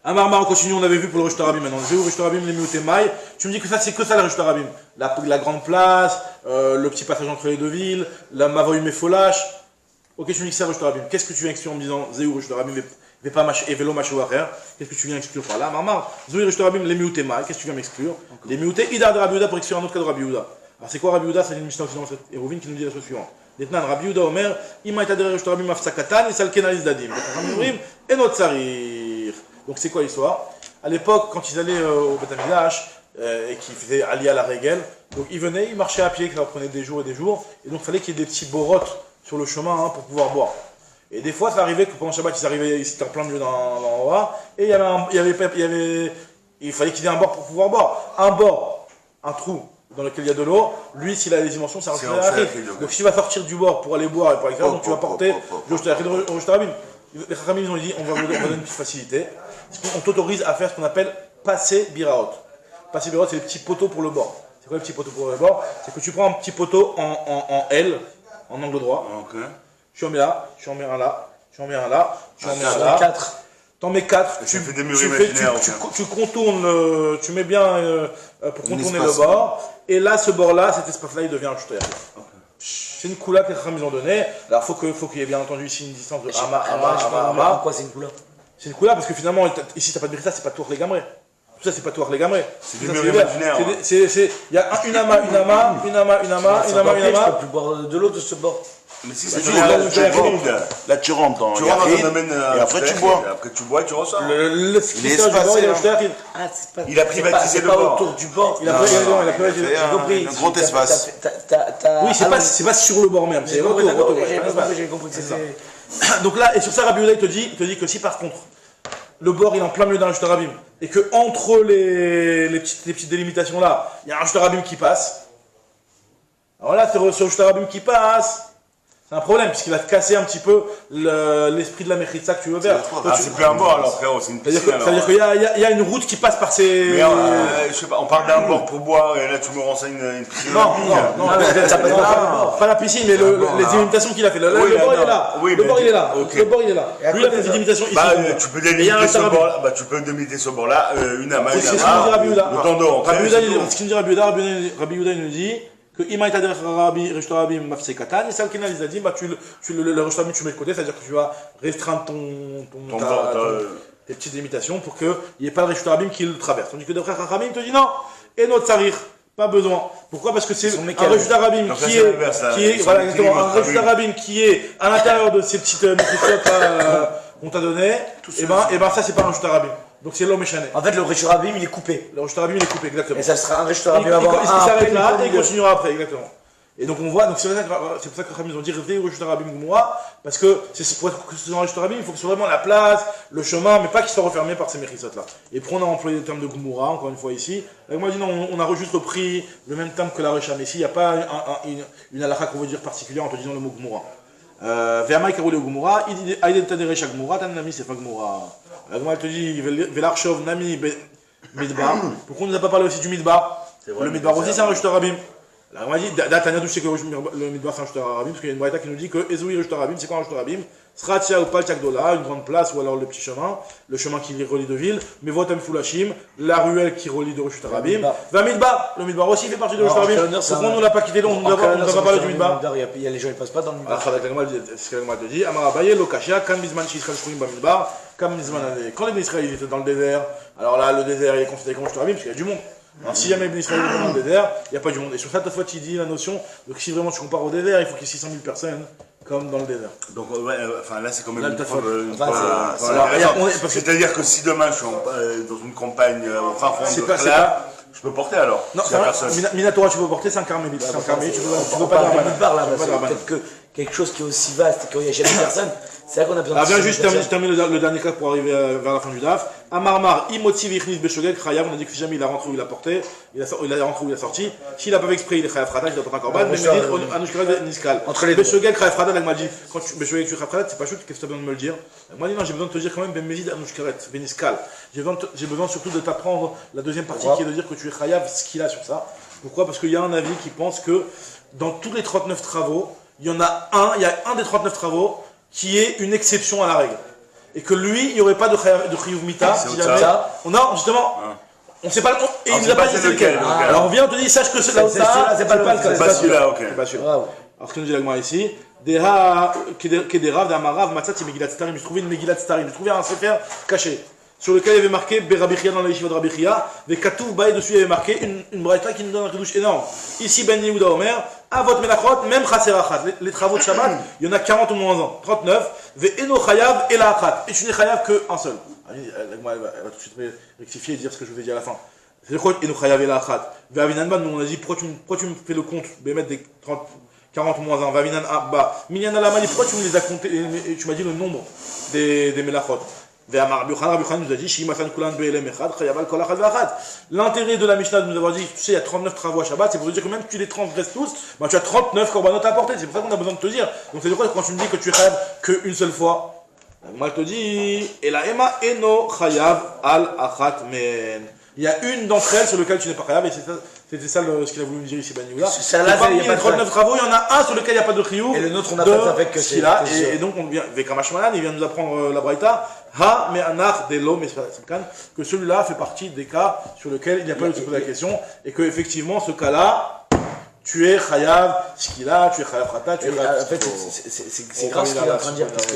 Amarmar, on continue, on avait vu pour le Rosh Tarabim maintenant. Zéou, Rosh Tarabim, les Mioutémaï. Tu me dis que ça, c'est que ça le Rosh Tarabim. La grande place, le petit passage entre les deux villes, la Mavoï Mefolash. Ok, tu me dis que c'est Rosh Tarabim. Qu'est-ce que tu viens exclure en me disant Zéou, Rosh Tarabim, et Vélo Machoacher? Qu'est-ce que tu viens exclure par là? Amarmar, Zéou, Rosh Tarabim, les Mioutémaï. Qu'est-ce que tu viens m'exclure? Les Miouté, Idar de Rabbi Yehuda pour exclure un autre cas de Rabbi Yehuda. Alors c'est quoi Rabbi Yehuda? C'est une Mishnah aussi dans cette Hérovine qui nous dit la chose suivante. Detnan, Rabbi Yehuda Omer, Ima et Adere Rosh Tarabim Afsakatan, et Salkenalis Dadim. Et notre Sarir. Donc c'est quoi l'histoire? À l'époque, quand ils allaient au Beth Amikdash et qu'ils faisaient allier à la règle, donc ils venaient, ils marchaient à pied, que ça leur prenait des jours, et donc il fallait qu'il y ait des petits borottes sur le chemin pour pouvoir boire. Et des fois, ça arrivait que pendant Shabbat, ils arrivaient, ils étaient en plein milieu d'un endroit, et il fallait qu'ils aient un bord pour pouvoir boire. Un bord, un trou dans lequel il y a de l'eau, lui, s'il a des dimensions, c'est un C'est Rosh un Tarabim. Rosh Donc s'il va sortir du bord pour aller boire et pour aller faire, donc tu vas porter le Rosh Tarabim. Les Chachamim, ils ont dit, on va vous donner une petite facilité. On t'autorise à faire ce qu'on appelle passer biraot. Passer biraot, c'est les petits poteaux pour le bord. C'est quoi les petits poteaux pour le bord? C'est que tu prends un petit poteau en L, en angle droit. Ok. Tu en mets là, tu en mets un là, tu en mets un là, tu en mets un Sur là. les 4. T'en mets 4, Ça fait des murs imaginaires, ok. tu contournes, tu mets bien pour contourner le espace. bord. Et là, ce bord-là, cet espace-là, il devient un shtoyer. C'est une coula que les Chachamim ont donnée. Alors, faut qu'il y ait bien entendu ici une distance de Ama. Pourquoi c'est une couleur? C'est une couleur parce que finalement, ici, t'as pas de Birita, c'est pas Touach les Gamré. Tout ça, c'est pas Touach les Gamré. C'est des murs imaginaires. Il y a une ama. Je peux plus boire de l'eau de ce bord. Mais si Bah, c'est tu rentres, tu rentres. Là, tu rentres dans Tu rentres dans Yachid, un domaine. et après tu bois. Après tu bois et tu ressors. Le espacé, bord, il est hein. au Shtayarid. Ah, c'est pas. Il a c'est privatisé pas- le c'est bord. pas autour du bord. Il a Non, privatisé, non, il a privatisé. fait J'ai compris. un grand espace. Oui, c'est pas sur le bord même, c'est autour. J'ai compris que c'était. Donc là, et sur ça, Rabbi Yehuda, il te dit que si par contre, le bord il est en plein milieu d'un Rosh Tarabim, et que entre les petites délimitations là, il y a un Rosh Tarabim qui passe, alors là, c'est ce Rosh Tarabim qui passe, c'est un problème, puisqu'il va te casser un petit peu l'esprit de la Mechitza que tu veux faire. C'est Toi, Ah, tu- c'est plus un bord alors, frérot, c'est une piscine. C'est-à-dire qu'il y a une route qui passe par ces. Mais je sais pas, on parle d'un bord pour boire et là tu me renseignes une piscine. Non, pas la piscine, mais les hein. délimitations qu'il a fait. Le Oui, bord, il est non. là. Oui, Le mais bord, il est là. ok. Le bord, il est là. Et à Lui, il a côté, fait des délimitations ici. Bah, au bord. tu peux Et il y a un délimiter ce Tarabim. bord-là. Bah, tu peux délimiter ce bord-là, une ama, C'est une ce qu'il nous dit Rabbi Yehuda. Le temps de rentrer. Rabbi Yehuda, c'est tout. ce qu'il nous dit Rabbi Yehuda, il nous dit que Ima et Rabbi Rosh Tarabim mafse katan, et Salkina les a dit, bah le Rosh Tarabim tu mets de côté, c'est-à-dire que tu vas restreindre tes petites limitations pour qu'il n'y ait pas le Rosh Tarabim qui le traverse. Tandis que d'après Chachamim, il te dit non, et notre Sarir, pas besoin. Pourquoi? Parce que c'est un Rosh Tarabim Donc là, qui c'est l'inverse, là. est, Ils sont voilà, exactement, équilibrés, un Rosh Tarabim. Tarabim qui est à l'intérieur de ces petites qu'on t'a donné, et ben ça c'est pas un Rosh Tarabim. Donc c'est l'homme échané. En fait, le Rishurabim, il est coupé. Le Rosh Tarabim il est coupé, exactement. Et ça sera un Il Rishurabim avant. s'arrête là et il continuera après, exactement. Et donc on voit, donc c'est pour ça que Chachamim ont dit Réveillez au Rosh Tarabim Gmoura, parce que pour être que ce soit un Rosh Tarabim, il faut que ce soit vraiment la place, le chemin, mais pas qu'il soit refermé par ces méchisot là. Et pour on a employé le terme de Gmoura, encore une fois ici. Là, moi, dit non, on a juste repris le même terme que la Recha, mais ici, il n'y a pas une halakha qu'on veut dire particulière en te disant le mot Gmoura. Ve'amai karole Gmoura, Aïdel Tadere Shak Gmoura, Tan Nami, c'est pas Gmoura. La Gmoura te dit Velarchov Nami Midbar. Pourquoi on ne nous a pas parlé aussi du Midbar? Le Midbar aussi, c'est un Rosh Tarabim. Là, on m'a dit, Tania touché que le Midbar c'est un Rosh Tarabim, parce qu'il y a une braïta qui nous dit que Ezoui Rosh Tarabim, c'est quoi un Rosh Tarabim? Sratia ou Palchakdola, une grande place, ou alors le petit chemin, le chemin qui relie deux villes, Mevotam Fulashim, la ruelle qui relie de Rosh Tarabim. Va Midbar, le Midbar aussi fait partie de Rosh Tarabim. Pourquoi on ne l'a pas quitté, on ne va pas parler du Midbar? Il y a les gens, ils passent pas dans le Ah, Midbar. c'est ce que l'Agma te dit. Amar Abaye, Lokashia, Kam Bizman Shishkal Shkurim Bamidbar, Kam Bizman Ale. Quand les Israéliens étaient dans le désert, alors là, le désert il est considéré comme Rosh Tarabim parce qu'il y a du monde. Alors, si jamais les Israéliens étaient dans le désert, il n'y a pas du monde. Et sur ça, fois, tu dis la notion, donc si vraiment tu compares au désert, il faut qu'il y ait 600 000 personnes, comme dans le désert. Donc, ouais, enfin là, c'est quand même Là, une t'as preuve. fait. Voilà. Alors, on est- parce que- C'est-à-dire que si demain je suis dans une campagne au fin fond C'est de pas- c'est Kla, Je peux porter alors. Non, s'il y a personne. Minatora, tu peux porter, c'est un carmélite. C'est un carmélite, tu peux On pas parle dire nulle part là, tu peux parce pas que dire peut-être que quelque chose qui est aussi vaste et qu'il n'y a jamais personne, c'est là qu'on a besoin Ah, de viens juste personne. je termine le dernier cas pour arriver vers la fin du DAF. Amarmar, Imoti Vichnis Beshogeg, Chayav, on a dit que si jamais il a rentré où il a porté, il a rentré où il a sorti. S'il a pas fait exprès, il est Chayav Frata, il doit porter un corban, mais me dire Anushkaret Niskal. Entre les deux. Beshogeg, Chayav Frata, elle m'a dit, quand tu Beshogeg, tu es Chayav Frata, c'est pas chaud, qu'est-ce que tu as besoin de me le dire? Elle m'a dit non, j'ai besoin de te dire quand même, Ben Mezid Anushkaret, Veniskal. J'ai besoin surtout de t'apprendre la deuxième partie qui est de dire que tu es Chayav, ce qu'il a sur ça. Pourquoi? Parce qu'il y a un avis qui pense que dans tous les 39 travaux, il y a un des 39 travaux qui est une exception à la règle. Et que lui, il n'y aurait pas de Chiyuv Mita. Si jamais... Non, justement, on ne sait pas. Et il ne nous a pas dit c'est lequel. Alors on vient, on te dit, sache que c'est là où ça, c'est pas le cas. C'est pas celui-là, ok. C'est pas celui-là. Alors ce que nous dit l'Agma ici, Deha, Kederav, Damarav, Matzat, Megillat Starim. J'ai trouvé une Megillat Starim. J'ai trouvé un sefer caché. Sur lequel il y avait marqué Rabbi Chia dans la yeshiva de Rabbi Chia, des Katouf Baï dessus il y avait marqué une braïta qui nous donne un redouche énorme. Ici Ben Yehuda Omer, Avot Melachot, même Chaserachat. Les travaux de Shabbat, il y en a 40 ou moins un, 39. Ve Eno Chayav et la Achat. Et tu n'es Chayav qu'un seul. Elle va tout de suite rectifier et dire ce que je vais dire à la fin. C'est quoi Eno Chayav et la Achat? Ve Avinanban, nous on a dit pourquoi tu me fais le compte, mettre des 40 moins 1, Vavinan Abba, Minyan Alamani, pourquoi tu me les as comptés et tu m'as dit le nombre des Melachot? L'intérêt de la Mishnah de nous avoir dit, tu sais, il y a 39 travaux à Shabbat, c'est pour te dire que même si tu les transgresses tous, bah, tu as 39 korbanot à apporter. C'est pour ça qu'on a besoin de te dire. Donc c'est de quoi quand tu me dis que tu es chayav qu'une seule fois? Moi je te dis, et la Ema eno chayav al achat men. Il y a une d'entre elles sur laquelle tu n'es pas chayav, et c'était ça ce qu'il a voulu me dire ici, Ben Yehuda. Parmi les 39 travaux, il y en a un sur lequel il n'y a pas de chiyuv. Et le nôtre, on n'a pas avec que c'est là. Et donc, on vient, Vekamashmanan, il vient nous apprendre la braïta. Ha, mais anach de l'eau, mais que celui-là fait partie des cas sur lesquels il n'y a pas eu de se poser la question. Et que, effectivement, ce cas-là, tu es chayav, ce qu'il a, tu es chayav rata, tu es chayav. En fait, c'est grave ce qu'il est en train de dire. Parce que